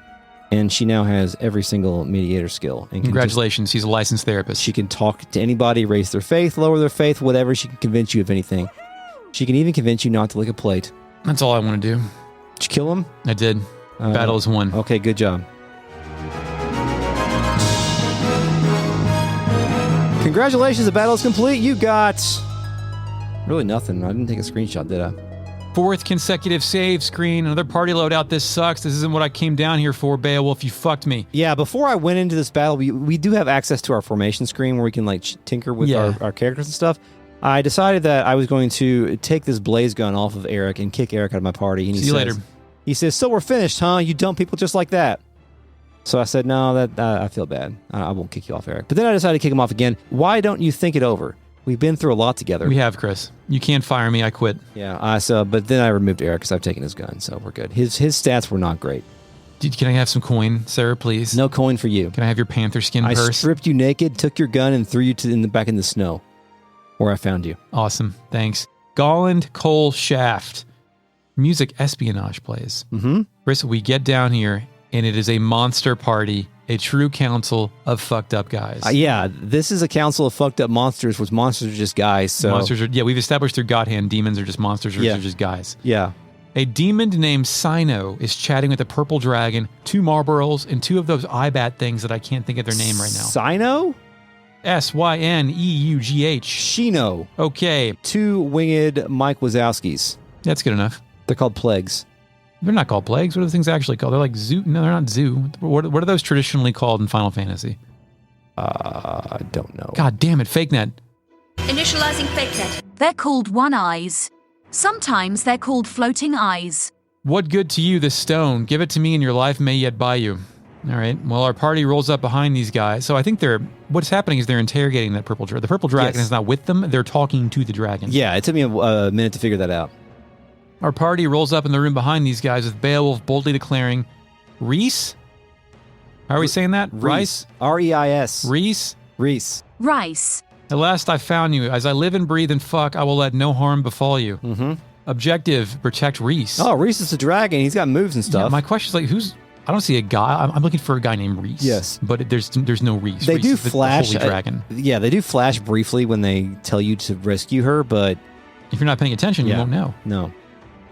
And she now has every single mediator skill. And Congratulations. She's a licensed therapist. She can talk to anybody, raise their faith, lower their faith, whatever. She can convince you of anything. She can even convince you not to lick a plate. That's all I want to do. Did you kill him? I did. Battle is won. Okay, good job. Congratulations, the battle is complete. You got really nothing. I didn't take a screenshot, did I? 4th consecutive save screen. Another party loadout. This sucks. This isn't what I came down here for, Beowulf. You fucked me. Yeah, before I went into this battle, we do have access to our formation screen where we can tinker with our characters and stuff. I decided that I was going to take this blaze gun off of Eric and kick Eric out of my party. And See you later. He says, so we're finished, huh? You dump people just like that. So I said, no, I feel bad. I won't kick you off, Eric. But then I decided to kick him off again. Why don't you think it over? We've been through a lot together. We have, Chris. You can't fire me. I quit. Yeah. But then I removed Eric because I've taken his gun, so we're good. His stats were not great. Can I have some coin, sir, please? No coin for you. Can I have your panther skin purse? I stripped you naked, took your gun, and threw you back in the snow, where I found you. Awesome. Thanks. Golland Coal Shaft. Music espionage plays. Mm-hmm. Chris, we get down here, and it is a monster party. A true council of fucked up guys. Yeah, this is a council of fucked up monsters, which monsters are just guys. So monsters are, we've established through God Hand demons are just monsters, or they're just guys. Yeah. A demon named Sino is chatting with a purple dragon, 2 Marlboros, and 2 of those IBAT things that I can't think of their name right now. Sino? Syneugh. Shino. Okay. 2 winged Mike Wazowskis. That's good enough. They're called plagues. They're not called plagues. What are the things actually called? They're like zoo. No, they're not zoo. What are those traditionally called in Final Fantasy? I don't know. God damn it, fake net. Initializing fakenet. They're called one-eyes. Sometimes they're called floating eyes. What good to you, this stone? Give it to me and your life may yet buy you. All right. Well, our party rolls up behind these guys. So I think what's happening is they're interrogating that purple dragon. The purple dragon is not with them. They're talking to the dragon. Yeah, it took me a minute to figure that out. Our party rolls up in the room behind these guys with Beowulf boldly declaring, Reese? How are we saying that? Rice? R-E-I-S. Reese? Reese. Rice. At last I found you. As I live and breathe and fuck, I will let no harm befall you. Mm-hmm. Objective, protect Reese. Oh, Reese is a dragon. He's got moves and stuff. Yeah, my question is I don't see a guy. I'm looking for a guy named Reese. Yes. But there's no Reese. They Reese do is the flash. holy dragon. Yeah, they do flash briefly when they tell you to rescue her, but If you're not paying attention, you won't know. no.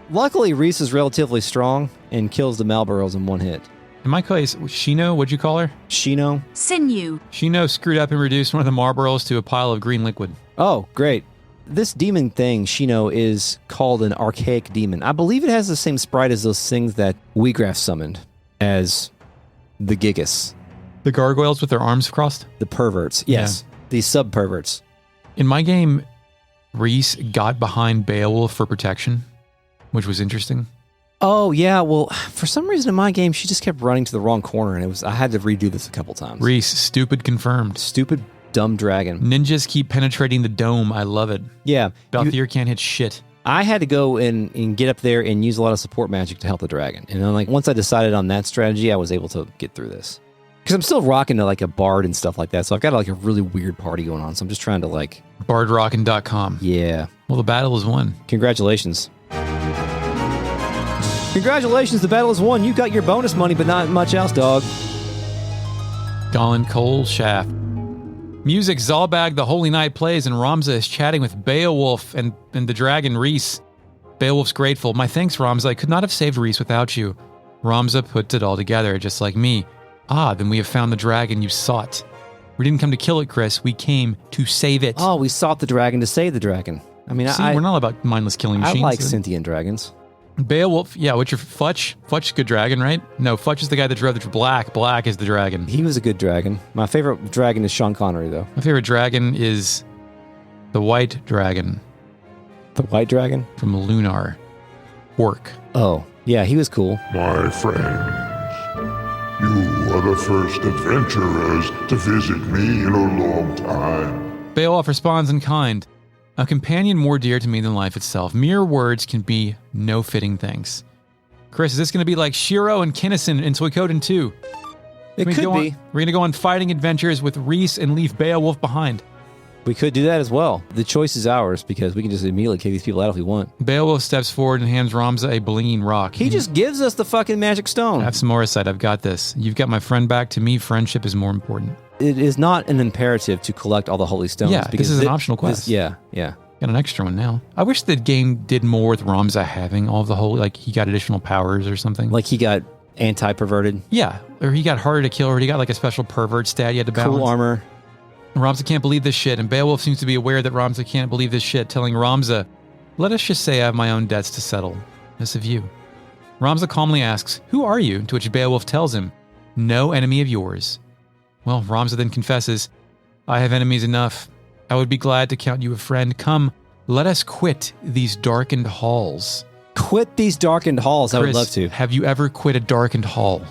Luckily, Reese is relatively strong and kills the Malboros in one hit. In my case, Shino, what'd you call her? Shino. Sinew. Shino screwed up and reduced one of the Marlboros to a pile of green liquid. Oh, great. This demon thing, Shino, is called an archaic demon. I believe it has the same sprite as those things that Wheatgrass summoned as the Gigas. The gargoyles with their arms crossed? The perverts. Yes. These sub-perverts. In my game, Reese got behind Beowulf for protection, which was interesting. Oh, yeah. Well, for some reason in my game, she just kept running to the wrong corner, and I had to redo this a couple times. Reese, stupid confirmed. Stupid, dumb dragon. Ninjas keep penetrating the dome. I love it. Yeah. Balthier can't hit shit. I had to go and get up there and use a lot of support magic to help the dragon. And then, once I decided on that strategy, I was able to get through this. Because I'm still rocking to, a bard and stuff like that, so I've got, a really weird party going on, so I'm just trying to, Bardrockin.com. Yeah. Well, the battle is won. Congratulations. Congratulations, the battle is won. You got your bonus money, but not much else, dog. Gone Coal Shaft. Music, Zalbag, the Holy Knight plays, and Ramza is chatting with Beowulf and the dragon Reese. Beowulf's grateful. My thanks, Ramza. I could not have saved Reese without you. Ramza puts it all together, just like me. Ah, then we have found the dragon you sought. We didn't come to kill it, Chris. We came to save it. Oh, we sought the dragon to save the dragon. I mean, See, we're not about mindless killing machines. I like sentient dragons. Beowulf, yeah, what's your Futch? Futch's a good dragon, right? No, Futch is the guy that drove the Black. Black is the dragon. He was a good dragon. My favorite dragon is Sean Connery, though. My favorite dragon is the White Dragon. The White Dragon? From Lunar. Orc. Oh, yeah, he was cool. My friends, you are the first adventurers to visit me in a long time. Beowulf responds in kind. A companion more dear to me than life itself. Mere words can be no fitting things. Chris, is this going to be like Shiro and Kinnison in Suikoden 2? It could be. We're going to go on fighting adventures with Reese and leave Beowulf behind. We could do that as well. The choice is ours because we can just immediately kick these people out if we want. Beowulf steps forward and hands Ramza a blinging rock. He just gives us the fucking magic stone. Have some Morrisite. I've got this. You've got my friend back. To me, friendship is more important. It is not an imperative to collect all the holy stones. Yeah, because this is an optional quest. Yeah. Got an extra one now. I wish the game did more with Ramza having all of the holy, like he got additional powers or something. Like he got anti-perverted. Yeah, or he got harder to kill, or he got like a special pervert stat you had to balance. Cool armor. Ramza can't believe this shit, and Beowulf seems to be aware that Ramza can't believe this shit, telling Ramza, let us just say I have my own debts to settle. This of you. Ramza calmly asks, who are you? To which Beowulf tells him, no enemy of yours. Well, Ramza then confesses, I have enemies enough. I would be glad to count you a friend. Come, let us quit these darkened halls. Quit these darkened halls. Chris, I would love to. Have you ever quit a darkened hall?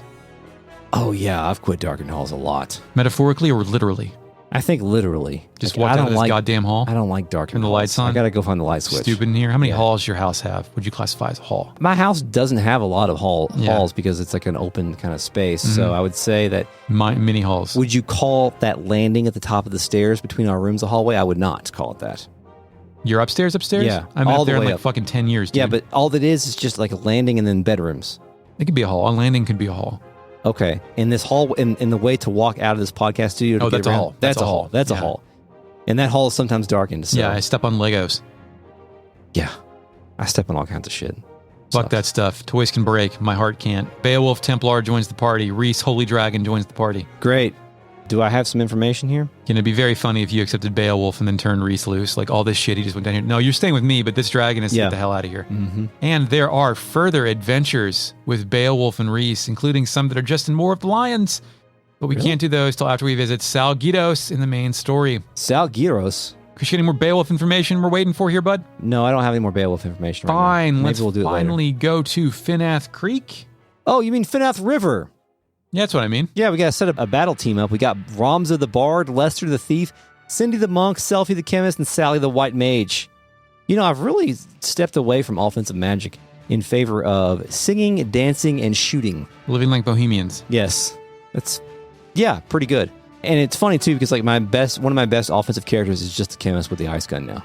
Oh, yeah. I've quit darkened halls a lot. Metaphorically or literally? I think literally. Just walk out of this goddamn hall? I don't like darkened Turn the halls. lights on? I got to go find the light switch. Stupid in here. How many halls does your house have? Would you classify as a hall? My house doesn't have a lot of halls because it's like an open kind of space. Mm-hmm. So I would say that... mini halls. Would you call that landing at the top of the stairs between our rooms a hallway? I would not call it that. You're upstairs? Yeah. I'm up there in like fucking 10 years, dude. Yeah, but all that is just like a landing and then bedrooms. It could be a hall. A landing could be a hall. Okay. And this hall, in the way to walk out of this podcast studio to that's get around, a hall. That's a hall. That's a hall. And that hall is sometimes darkened. So. Yeah, I step on Legos. Yeah. I step on all kinds of shit. Fuck that stuff. Toys can break. My heart can't. Beowulf Templar joins the party. Reese Holy Dragon joins the party. Great. Do I have some information here? It'd be very funny if you accepted Beowulf and then turned Reese loose. Like all this shit, he just went down here. No, you're staying with me, but this dragon is get the hell out of here. Mm-hmm. And there are further adventures with Beowulf and Reese, including some that are just in More of the Lions. But we can't do those till after we visit Salgidos in the main story. Salgidos? Chris, any more Beowulf information we're waiting for here, bud? No, I don't have any more Beowulf information right now. Fine, Maybe we'll do it finally later. go to Finnath Creek. Oh, you mean Finnath River? Yeah, that's what I mean. Yeah, we got to set up a battle team up. We got Ramza the Bard, Lester the Thief, Cindy the Monk, Selfie the Chemist, and Sally the White Mage. You know, I've really stepped away from offensive magic in favor of singing, dancing, and shooting. Living like bohemians. Yes. That's, yeah, pretty good. And it's funny, too, because like one of my best offensive characters is just the Chemist with the ice gun now.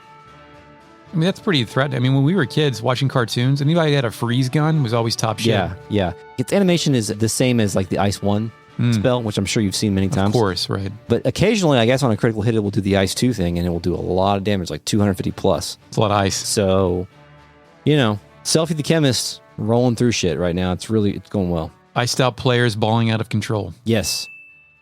I mean, that's pretty threatening. I mean, when we were kids watching cartoons, anybody that had a freeze gun was always top shit. Yeah. Its animation is the same as like the Ice 1 spell, which I'm sure you've seen many times. Of course, right. But occasionally, I guess on a critical hit, it will do the Ice 2 thing, and it will do a lot of damage, like 250 plus. It's a lot of ice. So, Selfie the Chemist rolling through shit right now. It's going well. Iced out players balling out of control. Yes.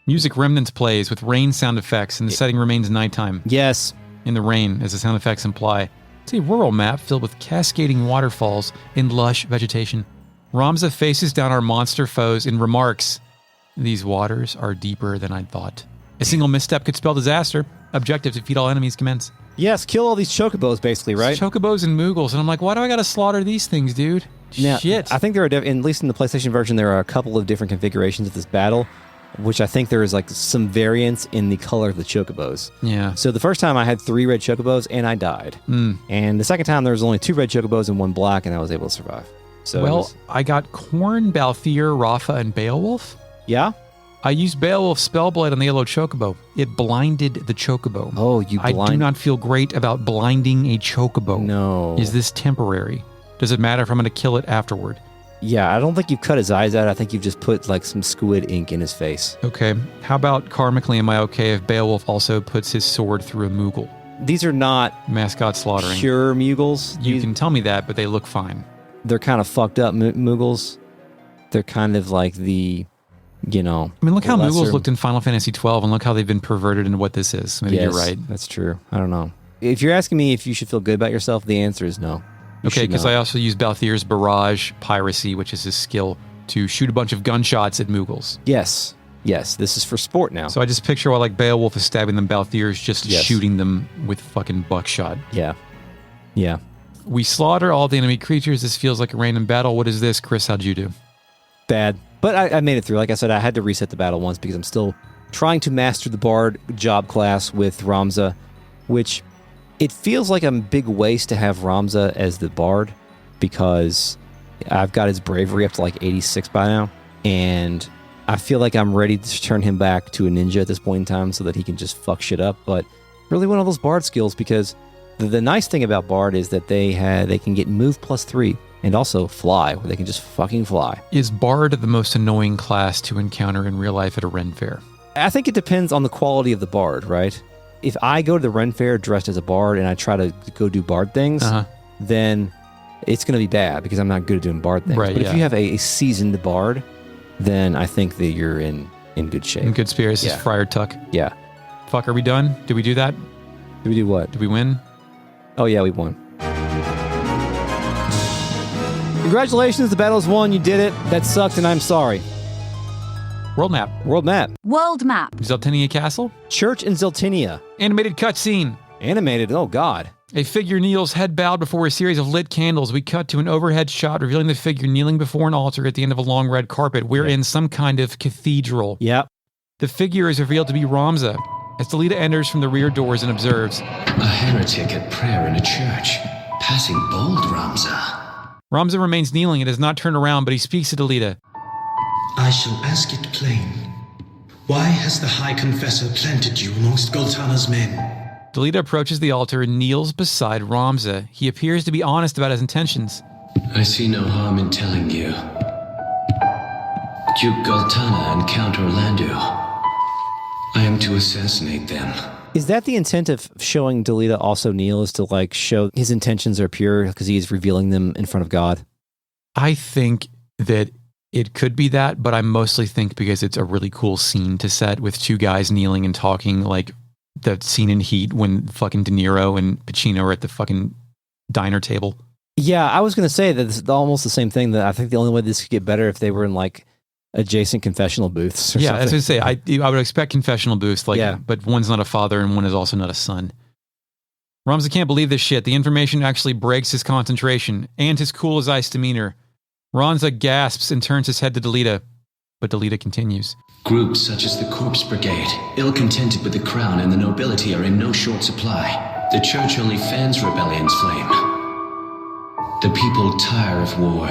Music Remnants plays with rain sound effects, and the setting remains nighttime. Yes. In the rain, as the sound effects imply. It's a rural map filled with cascading waterfalls and lush vegetation. Ramza faces down our monster foes and remarks, "These waters are deeper than I'd thought. A single misstep could spell disaster. Objective: defeat all enemies commence." Yes, kill all these chocobos, basically, right? Chocobos and Moogles. And I'm like, why do I got to slaughter these things, dude? Now, Shit. I think there are, at least in the PlayStation version, there are a couple of different configurations of this battle, which I think there is like some variance in the color of the chocobos. Yeah. So the first time I had 3 red chocobos and I died. And the second time there was only 2 red chocobos and 1 black and I was able to survive. So I got Korn, Balthier, Rafa, and Beowulf. Yeah? I used Beowulf's Spellblade on the yellow chocobo. It blinded the chocobo. Oh, you I do not feel great about blinding a chocobo. No. Is this temporary? Does it matter if I'm going to kill it afterward? Yeah, I don't think you've cut his eyes out. I think you've just put like some squid ink in his face. Okay. How about karmically, am I okay if Beowulf also puts his sword through a Moogle? These are not mascot slaughtering. Pure Moogles. You can tell me that, but they look fine. They're kind of fucked up Moogles. They're kind of like the, I mean, look how Moogles looked in Final Fantasy XII, and look how they've been perverted into what this is. Maybe you're right. That's true. I don't know. If you're asking me if you should feel good about yourself, the answer is no. Okay, because I also use Balthier's Barrage Piracy, which is his skill to shoot a bunch of gunshots at Moogles. Yes. This is for sport now. So I just picture while like Beowulf is stabbing them, Balthier's just shooting them with fucking buckshot. Yeah. We slaughter all the enemy creatures. This feels like a random battle. What is this, Chris? How'd you do? Bad. But I made it through. Like I said, I had to reset the battle once because I'm still trying to master the Bard job class with Ramza, which it feels like a big waste to have Ramza as the Bard because I've got his bravery up to like 86 by now, and I feel like I'm ready to turn him back to a ninja at this point in time so that he can just fuck shit up. But really want all those Bard skills because the nice thing about Bard is that they can get move +3 and also fly, where they can just fucking fly. Is Bard the most annoying class to encounter in real life at a Ren Fair? I think it depends on the quality of the Bard, right? If I go to the Ren Fair dressed as a Bard and I try to go do Bard things, then it's going to be bad because I'm not good at doing Bard things. Right, but if you have a seasoned Bard, then I think that you're in good shape. In good spirits. Yeah. Is Friar Tuck. Yeah. Fuck, are we done? Did we do that? Did we do what? Did we win? Oh, yeah, we won. Congratulations, the battle's won. You did it. That sucked, and I'm sorry. World map. World map. Zeltennia Castle. Church in Zeltennia. Animated cutscene. Animated? Oh, God. A figure kneels, head bowed before a series of lit candles. We cut to an overhead shot revealing the figure kneeling before an altar at the end of a long red carpet. We're in some kind of cathedral. Yep. The figure is revealed to be Ramza, as Delita enters from the rear doors and observes. A heretic at prayer in a church. Passing bold, Ramza. Ramza remains kneeling and does not turn around, but he speaks to Delita. I shall ask it plain. Why has the High Confessor planted you amongst Goltana's men? Delita approaches the altar and kneels beside Ramza. He appears to be honest about his intentions. I see no harm in telling you. Duke Goltana and Count Orlando. I am to assassinate them. Is that the intent of showing Delita also kneel, is to like show his intentions are pure because he is revealing them in front of God? I think that it could be that, but I mostly think because it's a really cool scene to set with 2 guys kneeling and talking, like that scene in Heat when fucking De Niro and Pacino are at the fucking diner table. Yeah, I was going to say that it's almost the same thing, that I think the only way this could get better if they were in like adjacent confessional booths or something. I was going to say, I would expect confessional booths, but one's not a father and one is also not a son. Ramza can't believe this shit. The information actually breaks his concentration and his cool as ice demeanor. Ramza gasps and turns his head to Delita, but Delita continues. Groups such as the Corpse Brigade, ill-contented with the crown and the nobility, are in no short supply. The church only fans rebellion's flame. The people tire of war,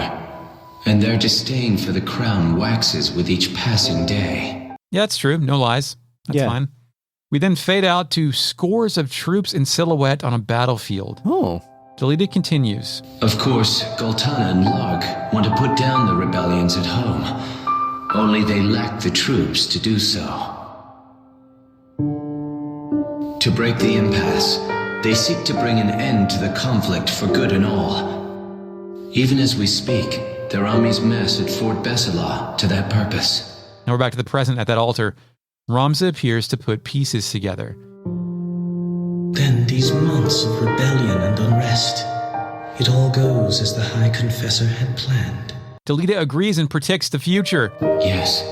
and their disdain for the crown waxes with each passing day. Yeah, that's true. No lies. That's fine. We then fade out to scores of troops in silhouette on a battlefield. Oh. Delita continues. Of course, Goltana and Larg want to put down the rebellions at home. Only they lack the troops to do so. To break the impasse, they seek to bring an end to the conflict for good and all. Even as we speak, their armies mass at Fort Basilar to that purpose. Now we're back to the present at that altar. Ramza appears to put pieces together. Then these months of rebellion and unrest. It all goes as the High Confessor had planned. Delita agrees and predicts the future. Yes,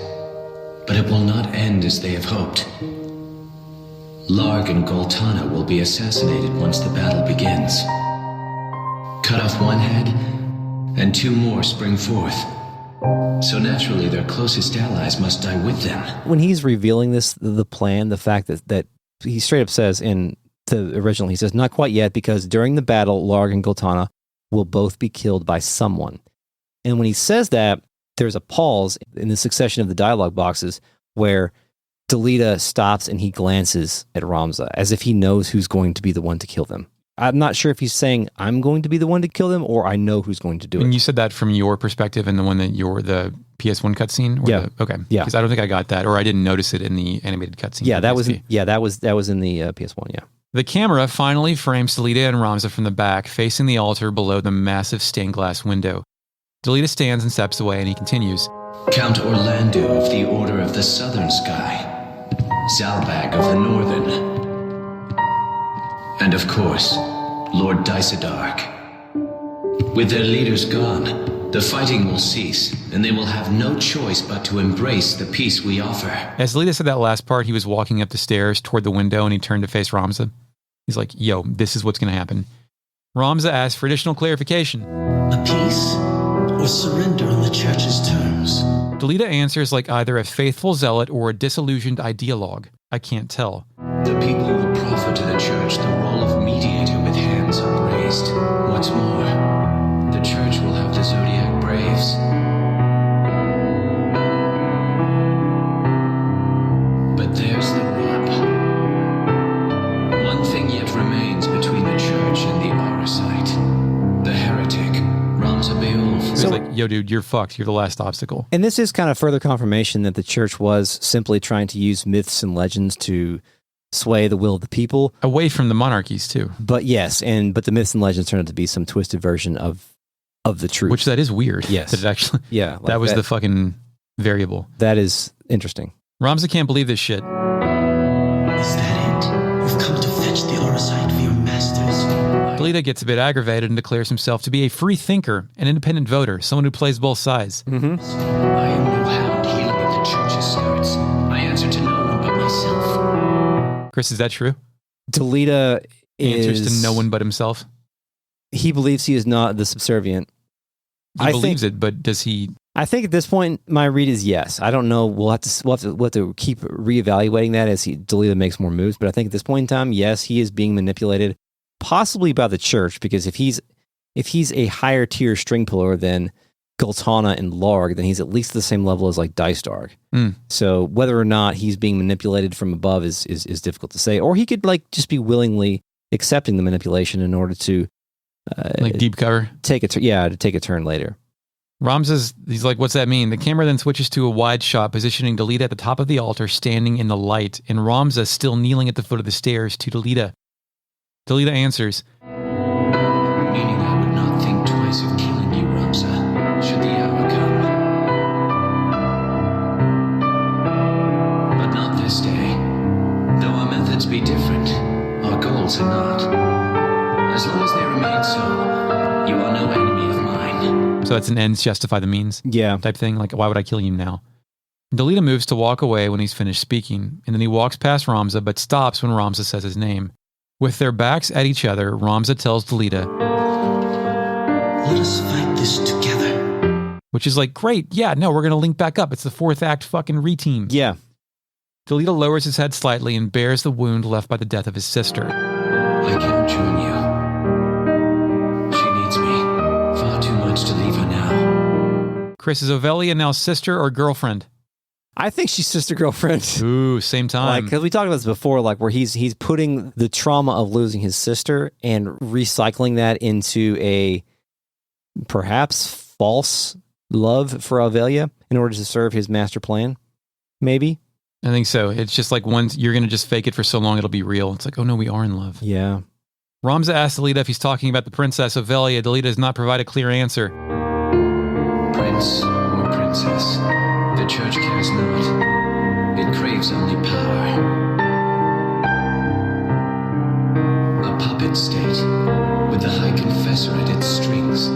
but it will not end as they have hoped. Larg and Goltana will be assassinated once the battle begins. Cut off one head, and two more spring forth. So naturally, their closest allies must die with them. When he's revealing this, the plan, the fact that he straight up says in the original, he says, not quite yet, because during the battle, Larg and Goltana will both be killed by someone. And when he says that, there's a pause in the succession of the dialogue boxes where Delita stops and he glances at Ramza as if he knows who's going to be the one to kill them. I'm not sure if he's saying, I'm going to be the one to kill them, or I know who's going to do it. And you said that from your perspective and the one that the PS1 cutscene? Yeah. Okay. Yeah. Because I don't think I got that, or I didn't notice it in the animated cutscene. Yeah, that was in the PS1, yeah. The camera finally frames Delita and Ramza from the back, facing the altar below the massive stained glass window. Delita stands and steps away, and he continues. Count Orlando of the Order of the Southern Sky, Zalbag of the Northern, and of course, Lord Dysadark. With their leaders gone, the fighting will cease, and they will have no choice but to embrace the peace we offer. As Delita said that last part, he was walking up the stairs toward the window, and he turned to face Ramza. He's like, yo, this is what's going to happen. Ramza asked for additional clarification. A peace or surrender on the church's terms? Delita answers like either a faithful zealot or a disillusioned ideologue. I can't tell. The people will proffer to the church the role of mediator with hands upraised. What's more, the church will have the Zodiac Braves. But there's the rub. One thing yet remains between the church and the Aurosite. The heretic, Ramza Beowulf. He's like, yo, dude, you're fucked. You're the last obstacle. And this is kind of further confirmation that the church was simply trying to use myths and legends to sway the will of the people. Away from the monarchies, too. But yes, but the myths and legends turned out to be some twisted version of the truth. Which that is weird. Yes. That it actually, yeah. Like that was the fucking variable. That is interesting. Ramza can't believe this shit. Is that it? You've come to fetch the Aurosite for your masters? Delita gets a bit aggravated and declares himself to be a free thinker, an independent voter, someone who plays both sides. Mm-hmm. I am no hound healing at the church's skirts. I answer to no one but myself. Chris, is that true? Delita answers to no one but himself. He believes he is not the subservient. He believes it, but does he? I think at this point, my read is yes. I don't know. We'll have to keep reevaluating that as Delita makes more moves. But I think at this point in time, yes, he is being manipulated, possibly by the church, because if he's a higher tier string puller than Goltana and Larg, then he's at least the same level as like Dysadark. So whether or not he's being manipulated from above is difficult to say. Or he could like just be willingly accepting the manipulation in order to like deep cover, to take a turn later. He's like, what's that mean? The camera then switches to a wide shot, positioning Delita at the top of the altar, standing in the light, and Ramza still kneeling at the foot of the stairs to Delita. Delita answers, meaning I would not think twice of killing you, Ramza, should the hour come. But not this day. Though our methods be different, our goals are not. As long as they remain so, you are no enemy of mine. So that's an ends justify the means type thing. Like, why would I kill you now? Delita moves to walk away when he's finished speaking, and then he walks past Ramza, but stops when Ramza says his name. With their backs at each other, Ramza tells Delita, let us fight this together. Which is like, great, yeah, no, we're going to link back up. It's the fourth act fucking reteam. Yeah. Delita lowers his head slightly and bears the wound left by the death of his sister. I can't join you. She needs me. Far too much to leave her now. Chris, is Ovelia now sister or girlfriend? I think she's sister girlfriend. Ooh, same time. Like, because we talked about this before, like where he's putting the trauma of losing his sister and recycling that into a perhaps false love for Ovelia in order to serve his master plan. Maybe. I think so. It's just like once you're going to just fake it for so long, it'll be real. It's like, oh no, we are in love. Yeah. Ramza asks Delita if he's talking about the princess Ovelia. Delita does not provide a clear answer. Prince or princess, the church cares not. It craves only power. A puppet state, with the High Confessor at its strings.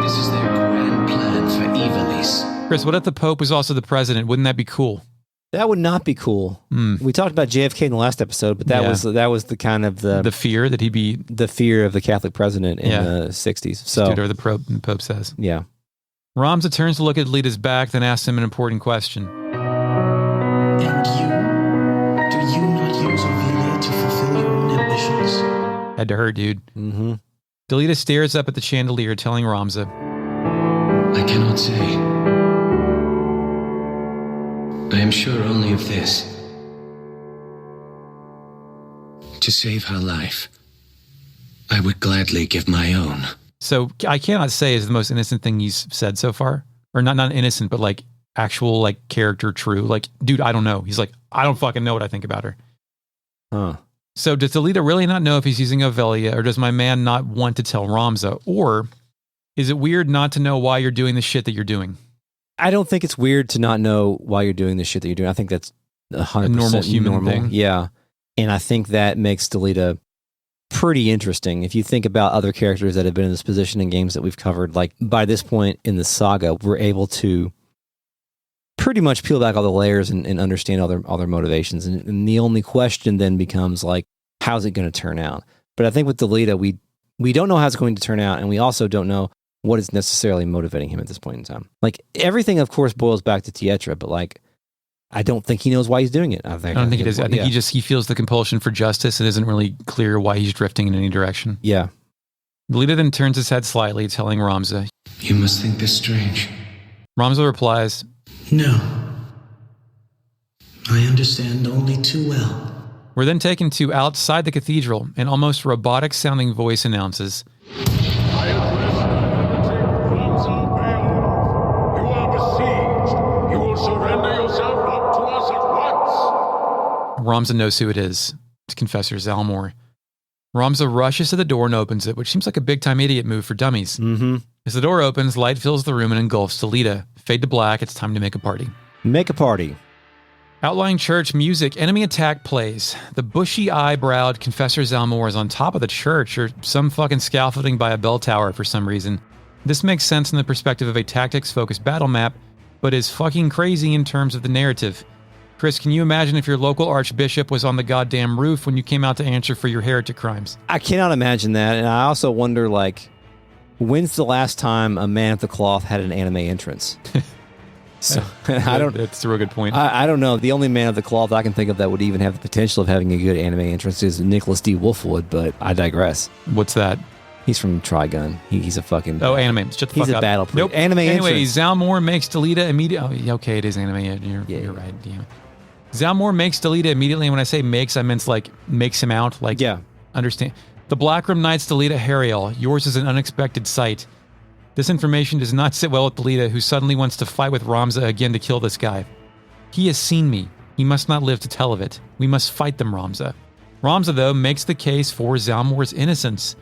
This is their grand plan for Evilise. Chris, what if the Pope was also the president? Wouldn't that be cool? That would not be cool. We talked about JFK in the last episode, but that was the kind of the fear that he'd be the fear of the Catholic president in the 60s. So whatever the Pope says. Yeah. Ramza turns to look at Delita's back, then asks him an important question. And you? Do you not use Ovelia to fulfill your own ambitions? Had to hurt, dude. Mm-hmm. Delita stares up at the chandelier, telling Ramza, I cannot say. I am sure only of this. To save her life, I would gladly give my own. So I cannot say is the most innocent thing he's said so far. Or not innocent, but like actual like character true. Like, dude, I don't know. He's like, I don't fucking know what I think about her. Huh. So does Delita really not know if he's using Ovelia, or does my man not want to tell Ramza? Or is it weird not to know why you're doing the shit that you're doing? I don't think it's weird to not know why you're doing the shit that you're doing. I think that's 100% a normal human thing. Yeah. And I think that makes Delita pretty interesting. If you think about other characters that have been in this position in games that we've covered, like by this point in the saga, we're able to pretty much peel back all the layers and understand all their motivations. And the only question then becomes like, how's it going to turn out? But I think with Delita, we don't know how it's going to turn out, and we also don't know what is necessarily motivating him at this point in time. Like, everything, of course, boils back to Tietra, but like, I don't think he knows why he's doing it. I don't think it is. I think he feels the compulsion for justice and isn't really clear why he's drifting in any direction. Yeah. Delita then turns his head slightly, telling Ramza, You must think this strange. Ramza replies, No. I understand only too well. We're then taken to outside the cathedral. An almost robotic-sounding voice announces, Ramza knows who it is. It's Confessor Zalmor. Ramza rushes to the door and opens it, which seems like a big-time idiot move for dummies. Mm-hmm. As the door opens, light fills the room and engulfs Delita. Fade to black, it's time to make a party. Make a party. Outlying Church music, enemy attack plays. The bushy-eyebrowed Confessor Zalmor is on top of the church, or some fucking scaffolding by a bell tower for some reason. This makes sense in the perspective of a tactics-focused battle map, but is fucking crazy in terms of the narrative. Chris, can you imagine if your local archbishop was on the goddamn roof when you came out to answer for your heretic crimes? I cannot imagine that, and I also wonder, like, when's the last time a man at the cloth had an anime entrance? So I don't. That's a real good point. I don't know. The only man of the cloth I can think of that would even have the potential of having a good anime entrance is Nicholas D. Wolfwood, but I digress. What's that? He's from Trigun. He's a fucking... Oh, anime. Shut the fuck up. He's a battle priest. Nope. Anime anyway, entrance. Zalmor makes Delita immediately... Oh, okay, it is anime. You're right. Damn it. Zalmor makes Delita immediately, and when I say makes, I meant like makes him out. Like, yeah. Understand. The Blackroom Knights Delita Hariel. Yours is an unexpected sight. This information does not sit well with Delita, who suddenly wants to fight with Ramza again to kill this guy. He has seen me. He must not live to tell of it. We must fight them, Ramza. Ramza, though, makes the case for Zalmor's innocence.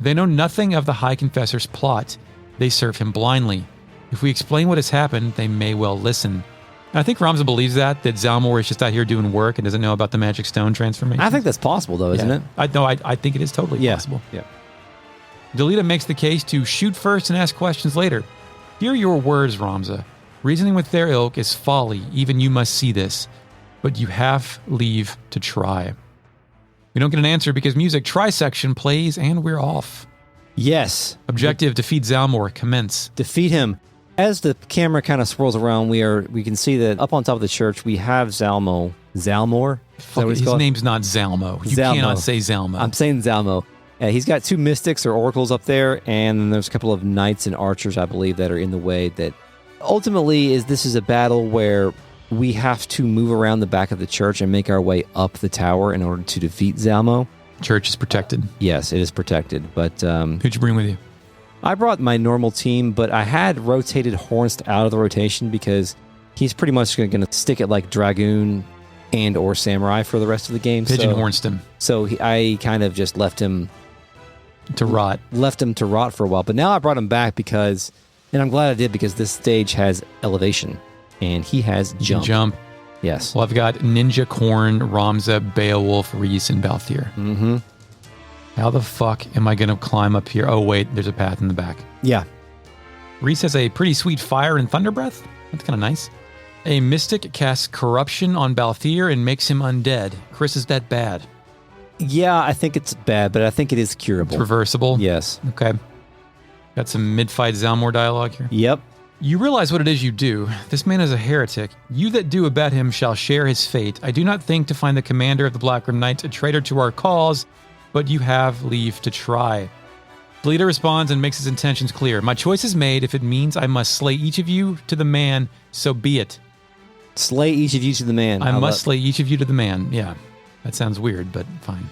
They know nothing of the High Confessor's plot. They serve him blindly. If we explain what has happened, they may well listen. And I think Ramza believes that Zalmor is just out here doing work and doesn't know about the magic stone transformation. I think that's possible, though, isn't it? I think it is totally possible. Yeah. Delita makes the case to shoot first and ask questions later. Hear your words, Ramza. Reasoning with their ilk is folly. Even you must see this. But you have leave to try. We don't get an answer because music trisection plays and we're off. Yes. Objective, defeat Zalmor. Commence. Defeat him. As the camera kind of swirls around, we can see that up on top of the church, we have Zalmor. Zalmor? His name's not Zalmo. You cannot say Zalmo. I'm saying Zalmo. He's got two mystics or oracles up there, and then there's a couple of knights and archers, I believe, that are in the way. That ultimately this is a battle where we have to move around the back of the church and make our way up the tower in order to defeat Zalmo. Church is protected. Yes, it is protected. But who'd you bring with you? I brought my normal team, but I had rotated Hornst out of the rotation because he's pretty much going to stick it like Dragoon and or Samurai for the rest of the game. Pigeon Hornst him. So I kind of just left him to rot. Left him to rot for a while. But now I brought him back because, and I'm glad I did, because this stage has elevation and he has jump. Jump. Yes. Well, I've got Ninja, Korn, Ramza, Beowulf, Reese, and Balthier. Mm-hmm. How the fuck am I going to climb up here? Oh, wait, there's a path in the back. Yeah. Reese has a pretty sweet fire and thunder breath. That's kind of nice. A mystic casts corruption on Balthier and makes him undead. Chris, is that bad? Yeah, I think it's bad, but I think it is curable. It's reversible? Yes. Okay. Got some mid-fight Zalmor dialogue here. Yep. You realize what it is you do. This man is a heretic. You that do abet him shall share his fate. I do not think to find the commander of the Blackroom Knights a traitor to our cause, but you have leave to try. The leader responds and makes his intentions clear. My choice is made. If it means I must slay each of you to the man, so be it. Slay each of you to the man. I must slay each of you to the man. Yeah, that sounds weird, but fine.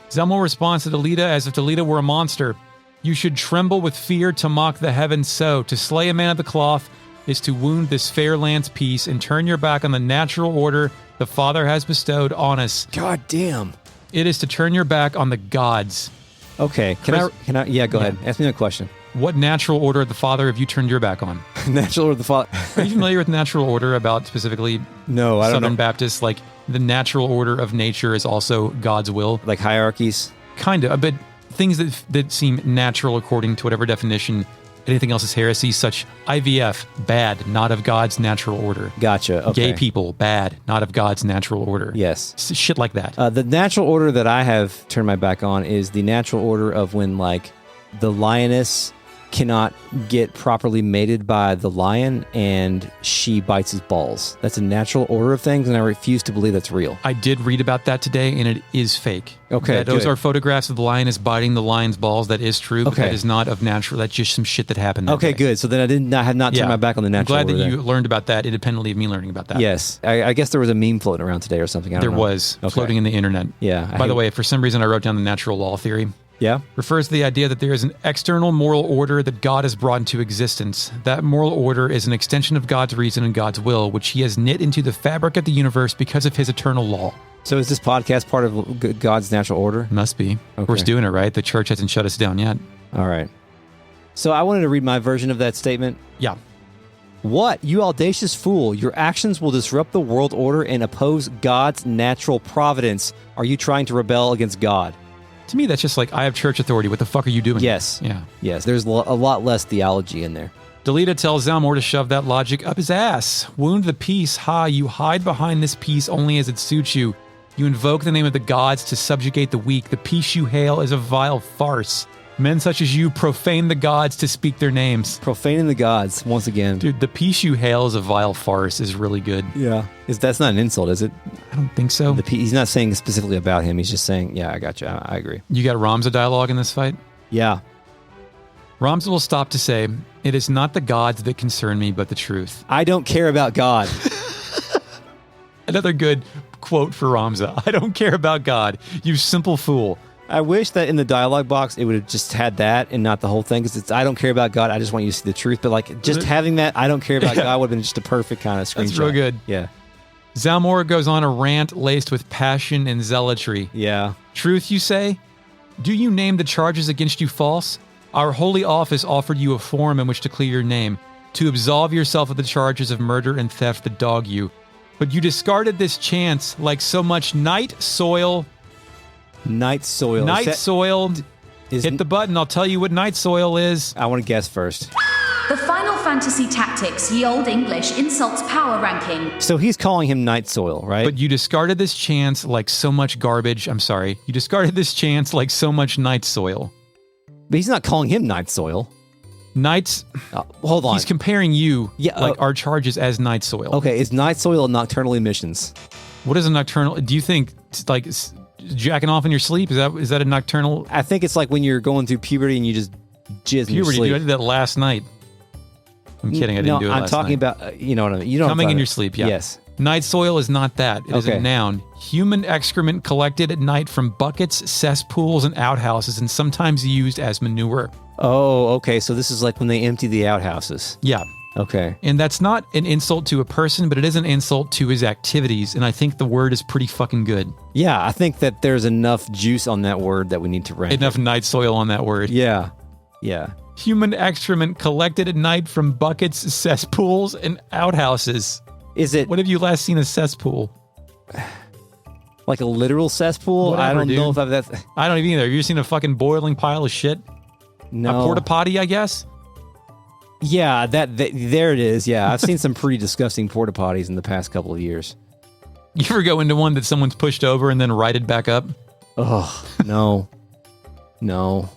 Zelmo responds to Delita as if Delita were a monster. You should tremble with fear to mock the heavens so. To slay a man of the cloth is to wound this fair land's peace and turn your back on the natural order the Father has bestowed on us. God damn. It is to turn your back on the gods. Okay. Can I? Yeah, go ahead. Ask me a question. What natural order of the Father have you turned your back on? Natural order of the Father. Are you familiar with natural order about specifically no, I don't Southern know. Baptists? Like the natural order of nature is also God's will. Like hierarchies? Kind of, but things that seem natural according to whatever definition. Anything else is heresy, such IVF, bad, not of God's natural order. Gotcha. Okay. Gay people, bad, not of God's natural order. Yes. Shit like that. The natural order that I have turned my back on is the natural order of when, like, the lioness cannot get properly mated by the lion and she bites his balls. That's a natural order of things, and I refuse to believe that's real. I did read about that today, and it is fake. Okay, those are photographs of the lioness biting the lion's balls. That is true, but that is not of natural. That's just some shit that happened. Okay, good. So then I have not turned my back on the natural order. I'm glad that order you learned about that independently of me learning about that. Yes. I guess there was a meme floating around today or something. I don't know. Was floating in the internet. Yeah. By the way, for some reason I wrote down the natural law theory. Yeah. Refers to the idea that there is an external moral order that God has brought into existence. That moral order is an extension of God's reason and God's will, which he has knit into the fabric of the universe because of his eternal law. So is this podcast part of God's natural order? Must be. Okay. We're doing it, right? The church hasn't shut us down yet. All right. So I wanted to read my version of that statement. Yeah. What, you audacious fool? Your actions will disrupt the world order and oppose God's natural providence. Are you trying to rebel against God? To me, that's just like, I have church authority. What the fuck are you doing? Yes. Yeah. Yes, there's a lot less theology in there. Delita tells Zalmor to shove that logic up his ass. Wound the peace. Ha, you hide behind this peace only as it suits you. You invoke the name of the gods to subjugate the weak. The peace you hail is a vile farce. Men such as you profane the gods to speak their names. Profaning the gods, once again. Dude, the peace you hail is a vile farce is really good. Yeah. That's not an insult, is it? I don't think so. He's not saying specifically about him. He's just saying, yeah, I got you. I agree. You got Ramza dialogue in this fight? Yeah. Ramza will stop to say, it is not the gods that concern me, but the truth. I don't care about God. Another good quote for Ramza. I don't care about God, you simple fool. I wish that in the dialogue box it would have just had that and not the whole thing, because it's I don't care about God, I just want you to see the truth. But like just having that I don't care about God would have been just a perfect kind of screenshot. That's real good. Yeah. Zalmor goes on a rant laced with passion and zealotry. Yeah. Truth, you say? Do you name the charges against you false? Our holy office offered you a forum in which to clear your name, to absolve yourself of the charges of murder and theft that dog you. But you discarded this chance like so much night soil. Night soil. Night soil. Hit the button. I'll tell you what night soil is. I want to guess first. The Final Fantasy Tactics Ye Olde English Insults Power Ranking. So he's calling him night soil, right? But you discarded this chance like so much garbage. I'm sorry. You discarded this chance like so much night soil. But he's not calling him night soil. Nights. Hold on. He's comparing you, our charges as night soil. Okay, is night soil nocturnal emissions? What is a nocturnal? Do you think like jacking off in your sleep? Is that a nocturnal? I think it's like when you're going through puberty and you just jizz in your sleep. Dude, I did that last night. I'm kidding. I didn't do it last night. I'm talking about, you know what I mean? You know Coming in your sleep, yeah. Yes. Night soil is not that. It is a noun. Human excrement collected at night from buckets, cesspools, and outhouses, and sometimes used as manure. Oh, okay. So this is like when they empty the outhouses. Yeah. Okay. And that's not an insult to a person, but it is an insult to his activities, and I think the word is pretty fucking good. Yeah, I think that there's enough juice on that word that we need to rank Enough night soil on that word. Yeah. Yeah. Human excrement collected at night from buckets, cesspools, and outhouses. Is it... When have you last seen a cesspool? Like a literal cesspool? Whatever, I don't dude. know if I've... That... I don't even either. Have you seen a fucking boiling pile of shit? No. A porta potty, I guess? Yeah, there it is. Yeah, I've seen some pretty disgusting porta potties in the past couple of years. You ever go into one that someone's pushed over and then righted back up? Oh, no. No.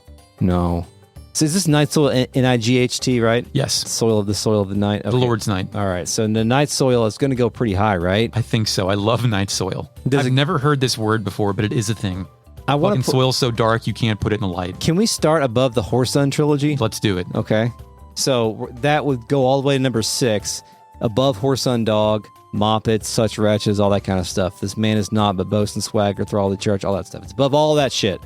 So is this night soil N-I-G-H-T, right? Yes. The soil of the night. Okay. The Lord's night. All right. So the night soil is going to go pretty high, right? I think so. I love night soil. I've never heard this word before, but it is a thing. Fucking soil's so dark you can't put it in the light. Can we start above the Horse Sun trilogy? Let's do it. Okay. So that would go all the way to number 6. Above Horse Sun Dog, Moppets, Such Wretches, all that kind of stuff. This man is not but boast and swagger, thrall the church, all that stuff. It's above all that shit.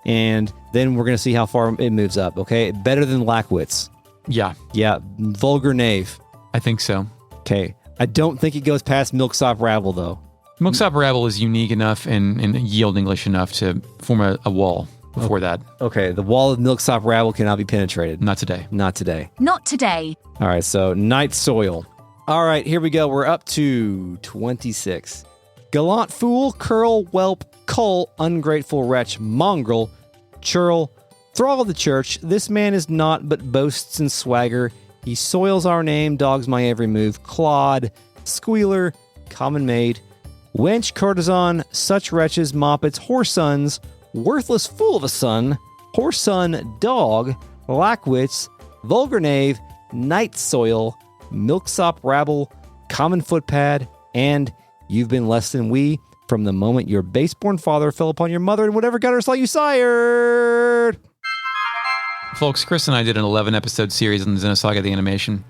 And then we're going to see how far it moves up, okay? Better than Lackwitz. Yeah. Yeah. Vulgar Knave. I think so. Okay. I don't think it goes past Milksop Rabble, though. Milksop Rabble is unique enough and yield English enough to form a wall before that. Okay. The wall of Milksop Rabble cannot be penetrated. Not today. Not today. Not today. All right. So Night Soil. All right. Here we go. We're up to 26. Gallant fool, curl, whelp, cull, ungrateful wretch, mongrel, churl, thrall of the church. This man is not but boasts and swagger. He soils our name, dogs my every move. Clod, squealer, common maid, wench, courtesan, such wretches, moppets, whoresons, worthless fool of a son, whoreson, dog, lackwitz, vulgar knave, night soil, milksop rabble, common footpad, and you've been less than we from the moment your base-born father fell upon your mother and whatever gutter saw you sired. Folks, Chris and I did an 11-episode series on the Xenosaga the Animation,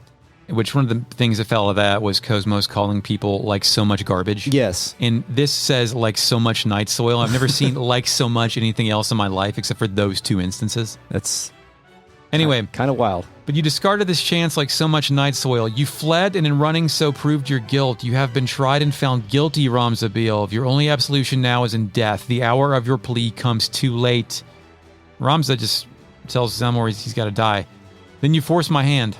which one of the things that fell out of that was Cosmos calling people like so much garbage. Yes. And this says like so much night soil. I've never seen like so much anything else in my life except for those 2 instances. That's anyway kind of wild. But you discarded this chance like so much night soil. You fled and in running so proved your guilt. You have been tried and found guilty, Ramza Beowulf. Your only absolution now is in death. The hour of your plea comes too late. Ramza just tells Zalmor he's got to die. Then you force my hand.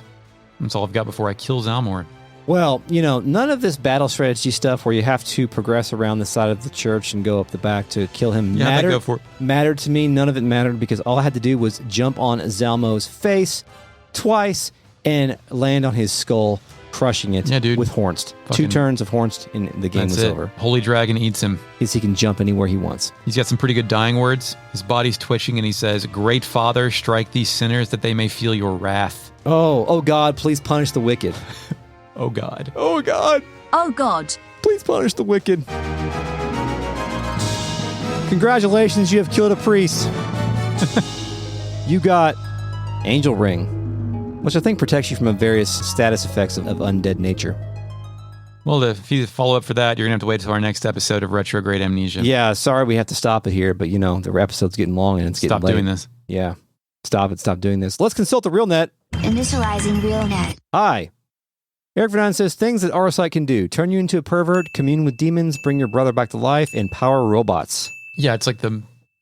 That's all I've got before I kill Zalmor. Well, you know, none of this battle strategy stuff where you have to progress around the side of the church and go up the back to kill him mattered to me. None of it mattered because all I had to do was jump on Zalmo's face twice and land on his skull, crushing it with Hornst. 2 turns of Hornst and the game was over. Holy Dragon eats him. Because he can jump anywhere he wants. He's got some pretty good dying words. His body's twitching and he says, "Great Father, strike these sinners that they may feel your wrath." Oh God, please punish the wicked. Oh God. Oh God. Oh God. Please punish the wicked. Congratulations, you have killed a priest. You got Angel Ring, which I think protects you from various status effects of undead nature. Well, if you follow up for that, you're going to have to wait until our next episode of Retrograde Amnesia. Yeah, sorry we have to stop it here, but you know, the episode's getting long and it's getting late. Stop doing this. Yeah. Stop doing this. Let's consult the RealNet. Initializing RealNet. Hi. Eric Vernon says, things that RSite can do. Turn you into a pervert, commune with demons, bring your brother back to life, and power robots. Yeah, it's like the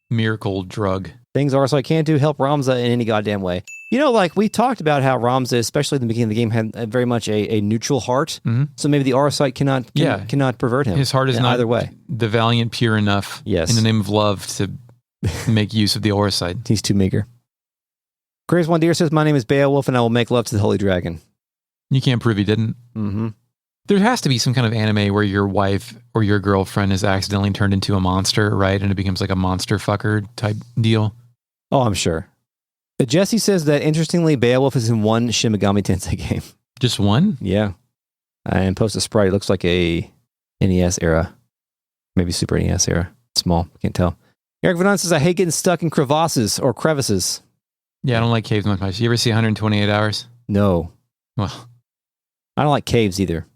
miracle drug. Things RSite can't do, help Ramza in any goddamn way. You know, like we talked about how Ramza, especially at the beginning of the game, had very much a neutral heart. Mm-hmm. So maybe the RSite cannot pervert him. His heart is not either way. The valiant pure enough in the name of love to make use of the RSite. He's too meager. Grace Wandeer says, my name is Beowulf and I will make love to the Holy Dragon. You can't prove he didn't. Mm-hmm. There has to be some kind of anime where your wife or your girlfriend is accidentally turned into a monster, right? And it becomes like a monster fucker type deal. Oh, I'm sure. Jesse says that, interestingly, Beowulf is in one Shin Megami Tensei game. Just one? Yeah. And post a sprite. It looks like a NES era. Maybe Super NES era. Small. Can't tell. Eric Vanon says, I hate getting stuck in crevasses or crevices. Yeah, I don't like caves much. You ever see 128 Hours? No. Well, I don't like caves either.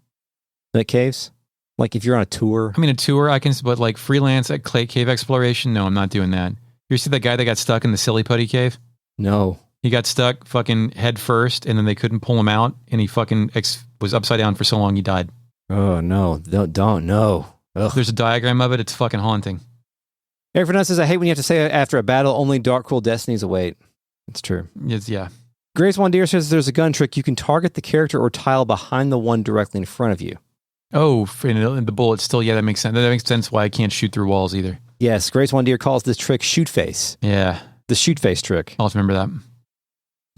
Like caves? Like if you're on a tour. I mean, a tour, I can, but like freelance at cave exploration, no, I'm not doing that. You see that guy that got stuck in the Silly Putty cave? No. He got stuck fucking head first, and then they couldn't pull him out, and he fucking was upside down for so long he died. Oh, no. Don't, no. Ugh. There's a diagram of it. It's fucking haunting. Eric Finnath says, I hate when you have to say after a battle, only dark, cruel destinies await. It's true. Yeah. Grace Wandier says there's a gun trick. You can target the character or tile behind the one directly in front of you. Oh, and the bullet still, yeah, that makes sense. That makes sense why I can't shoot through walls either. Yes, Grace Wandier calls this trick shoot face. Yeah. The shoot face trick. I'll remember that.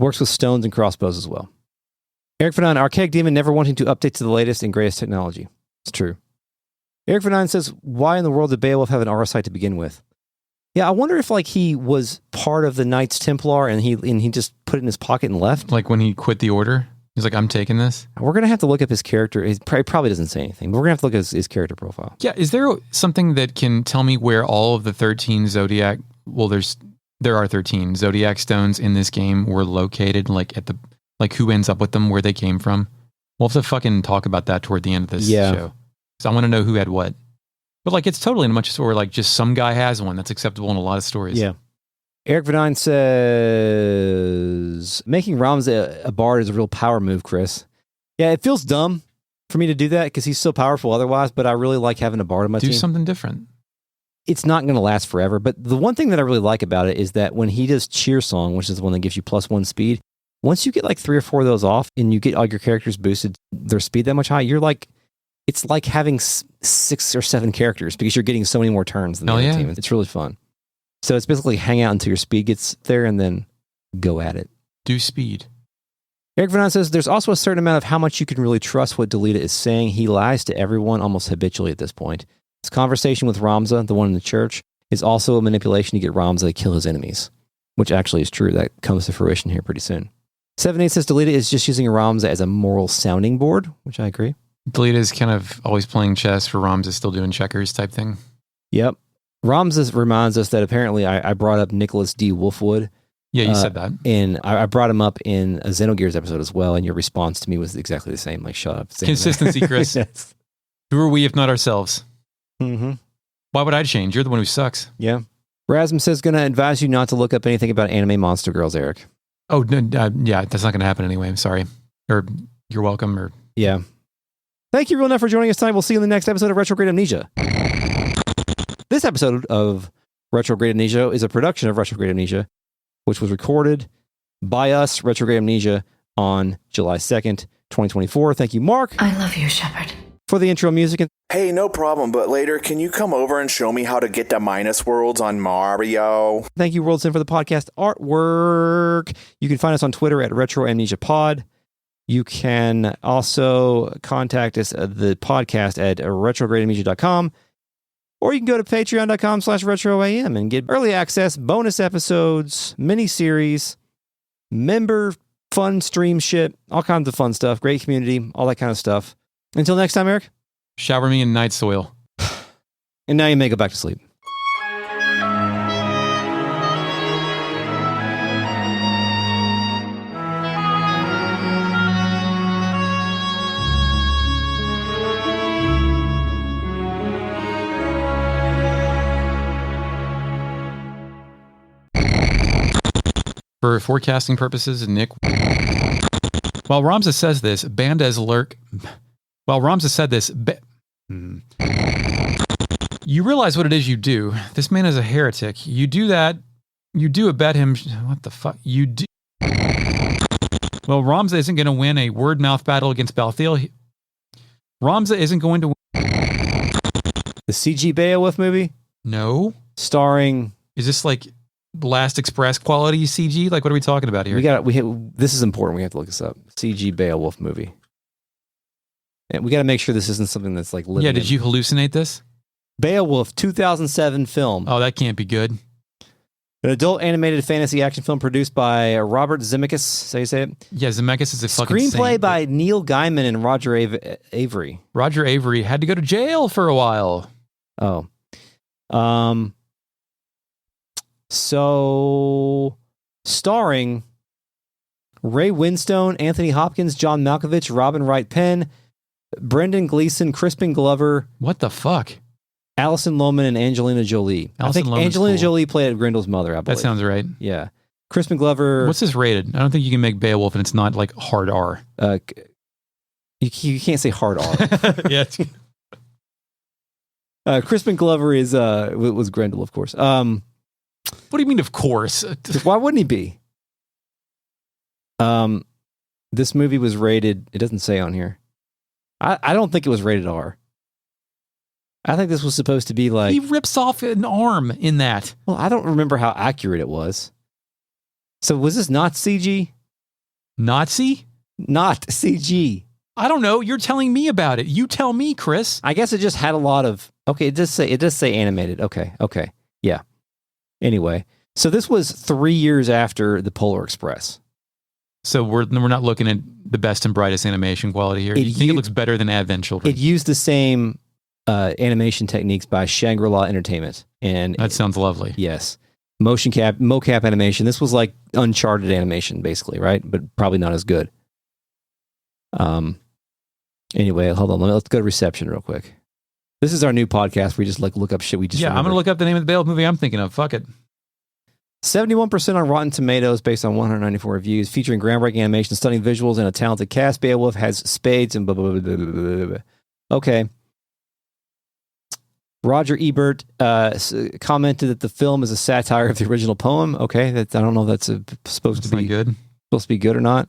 Works with stones and crossbows as well. Eric Fernand, Archaic Demon never wanting to update to the latest and greatest technology. It's true. Eric Fernand says, why in the world did Beowulf have an aura sight to begin with? Yeah, I wonder if like he was part of the Knights Templar and he just put it in his pocket and left. Like when he quit the order, he's like, I'm taking this. We're going to have to look up his character. He probably doesn't say anything, but we're going to have to look at his character profile. Yeah, is there something that can tell me where all of the 13 Zodiac, well, there are 13 Zodiac stones in this game were located, like who ends up with them, where they came from? We'll have to fucking talk about that toward the end of this show. So I want to know who had what. But like, it's totally in a much story, like just some guy has one. That's acceptable in a lot of stories. Yeah. Eric Verdine says, making Ramza a bard is a real power move, Chris. Yeah, it feels dumb for me to do that because he's so powerful otherwise, but I really like having a bard on my team. Do something different. It's not going to last forever, but the one thing that I really like about it is that when he does Cheer Song, which is the one that gives you +1 speed, once you get like 3 or 4 of those off and you get all your characters boosted their speed that much high, you're like, it's like having 6 or 7 characters because you're getting so many more turns than the other team. It's really fun. So it's basically hang out until your speed gets there and then go at it. Do speed. Eric Vernon says there's also a certain amount of how much you can really trust what Delita is saying. He lies to everyone almost habitually at this point. His conversation with Ramza, the one in the church, is also a manipulation to get Ramza to kill his enemies, which actually is true. That comes to fruition here pretty soon. 7-8 says Delita is just using Ramza as a moral sounding board, which I agree. Delita is kind of always playing chess for Ramza still doing checkers type thing. Yep. Ramza reminds us that apparently I brought up Nicholas D. Wolfwood. Yeah, you said that. And I brought him up in a Xenogears episode as well, and your response to me was exactly the same. Like, shut up. Consistency, Chris. Yes. Who are we if not ourselves? Mm-hmm. Why would I change? You're the one who sucks. Yeah. Rasmus says, going to advise you not to look up anything about anime monster girls, Eric. Oh, no, yeah, that's not going to happen anyway. I'm sorry. Or you're welcome. Or yeah. Thank you, RealNet, for joining us tonight. We'll see you in the next episode of Retrograde Amnesia. This episode of Retrograde Amnesia is a production of Retrograde Amnesia, which was recorded by us, Retrograde Amnesia, on July 2nd, 2024. Thank you, Mark. I love you, Shepard. For the intro music. Hey, no problem, but later, can you come over and show me how to get the minus worlds on Mario? Thank you, WorldSyn, for the podcast artwork. You can find us on Twitter at RetroAmnesiaPod. You can also contact us at the podcast at retrogradeamnesia.com, or you can go to patreon.com/retroam and get early access, bonus episodes, mini-series, member fun stream shit, all kinds of fun stuff, great community, all that kind of stuff. Until next time, Eric. Shower me in night soil. And now you may go back to sleep. For forecasting purposes, Nick. While Ramza says this, Bandas lurk. While Ramza said this, you realize what it is you do. This man is a heretic. You do that. You do abet him. What the fuck? You do. Well, Ramza isn't going to win a word-mouth battle against Balthier. Ramza isn't going to win. The CG Beowulf movie? No. Starring. Is this like Last Express quality CG? Like, what are we talking about here? This is important. We have to look this up. CG Beowulf movie. And we got to make sure this isn't something that's like living. Yeah, did you hallucinate this? Beowulf, 2007 film. Oh, that can't be good. An adult animated fantasy action film produced by Robert Zemeckis. So you say it? Yeah, Zemeckis is a fucking screenplay saint, by Neil Gaiman and Roger Avery. Roger Avery had to go to jail for a while. Oh. So, starring Ray Winstone, Anthony Hopkins, John Malkovich, Robin Wright Penn, Brendan Gleeson, Crispin Glover. What the fuck? Alison Lohman and Angelina Jolie. I think Angelina Jolie played Grendel's mother, I believe. That sounds right. Yeah. Crispin Glover. What's this rated? I don't think you can make Beowulf and it's not like hard R. You can't say hard R. Yeah. Crispin Glover was Grendel, of course. What do you mean, of course? Why wouldn't he be? This movie was rated, it doesn't say on here. I don't think it was rated R. I think this was supposed to be like... He rips off an arm in that. Well, I don't remember how accurate it was. So was this not CG? Nazi? Not CG. I don't know. You're telling me about it. You tell me, Chris. I guess it just had a lot of... Okay, it does say animated. Okay. Yeah. Anyway, so this was 3 years after the Polar Express. So we're not looking at the best and brightest animation quality here. You think it looks better than Advent Children? It used the same animation techniques by Shangri-La Entertainment, and that sounds lovely. Yes, mocap animation. This was like Uncharted animation, basically, right? But probably not as good. Anyway, hold on. Let's go to reception real quick. This is our new podcast where we just like look up shit we just. Yeah, remembered. I'm gonna look up the name of the Beowulf movie I'm thinking of. Fuck it. 71% on Rotten Tomatoes based on 194 reviews, featuring groundbreaking animation, stunning visuals, and a talented cast. Beowulf has spades and blah, blah, blah, blah, blah, blah. Okay. Roger Ebert commented that the film is a satire of the original poem. Okay, I don't know if that's supposed to be good. Supposed to be good or not.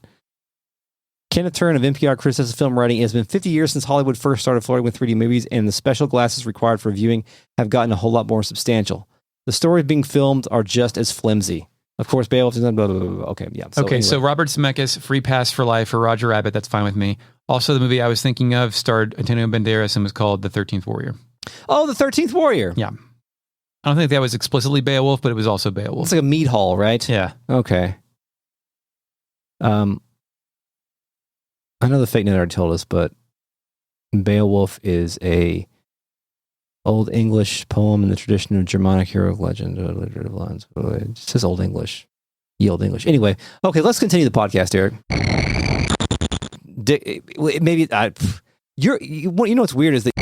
Kenneth Turn of NPR criticizes film writing. It has been 50 years since Hollywood first started flirting with 3D movies, and the special glasses required for viewing have gotten a whole lot more substantial. The stories being filmed are just as flimsy. Of course, Beowulf is blah, blah, blah, blah. Okay, yeah. So anyway. So Robert Zemeckis, Free Pass for Life for Roger Rabbit. That's fine with me. Also, the movie I was thinking of starred Antonio Banderas and was called The 13th Warrior. Oh, The 13th Warrior. Yeah. I don't think that was explicitly Beowulf, but it was also Beowulf. It's like a meat hall, right? Yeah. Okay. I know the fake net already told us, but Beowulf is a Old English poem in the tradition of Germanic hero legend. It says Old English. Old English. Anyway, okay, let's continue the podcast, Eric. You know what's weird is that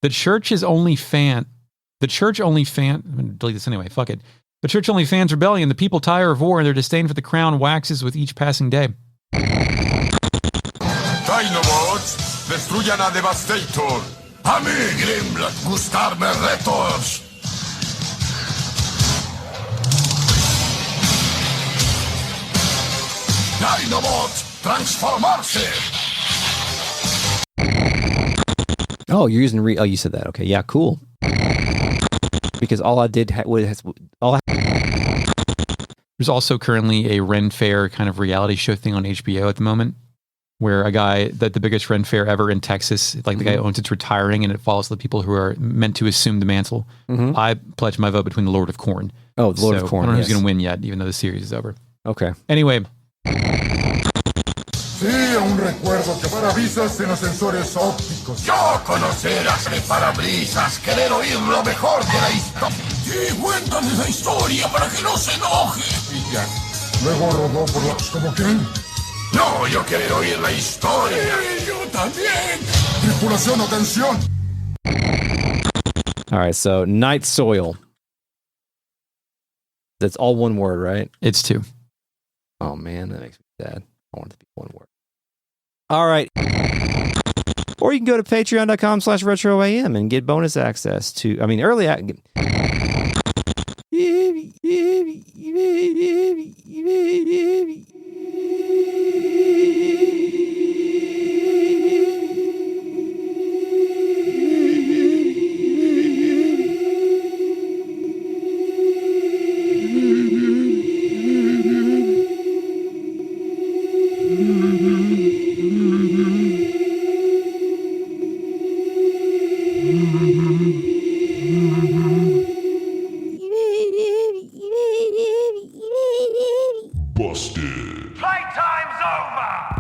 the church is only fan. The church only fan. I'm going to delete this anyway. Fuck it. The church only fans rebellion. The people tire of war, and their disdain for the crown waxes with each passing day. Dinobots, destruyan a Devastator. A mí, Grimlock, gustarme retos. Dinobots, transformarse. Oh, you're using oh, you said that. Okay, yeah, cool. Because all I did was There's also currently a Ren Fair kind of reality show thing on HBO at the moment, where a guy that the biggest Ren Fair ever in Texas, like the guy owns it's retiring, and it follows the people who are meant to assume the mantle. I pledge my vote between the Lord of Corn. Oh, the Lord of Corn. I don't know who's going to win yet, even though the series is over. Okay. Anyway. Sí, aún recuerdo que parabrisas en los sensores ópticos. Yo conocerás de parabrisas, querer oír lo mejor de la historia. Sí, cuéntame esa historia para que no se enoje. Y ya, luego rodó por los... ¿Cómo quién? No, yo quiero oír la historia. Yo también. Tripulación, atención. All right, so Night Soil. That's all one word, right? It's two. Oh, man, that makes me sad. I want it to be one word. All right. Or you can go to patreon.com/retroam and get bonus access to, early access. Busted. Playtime's over!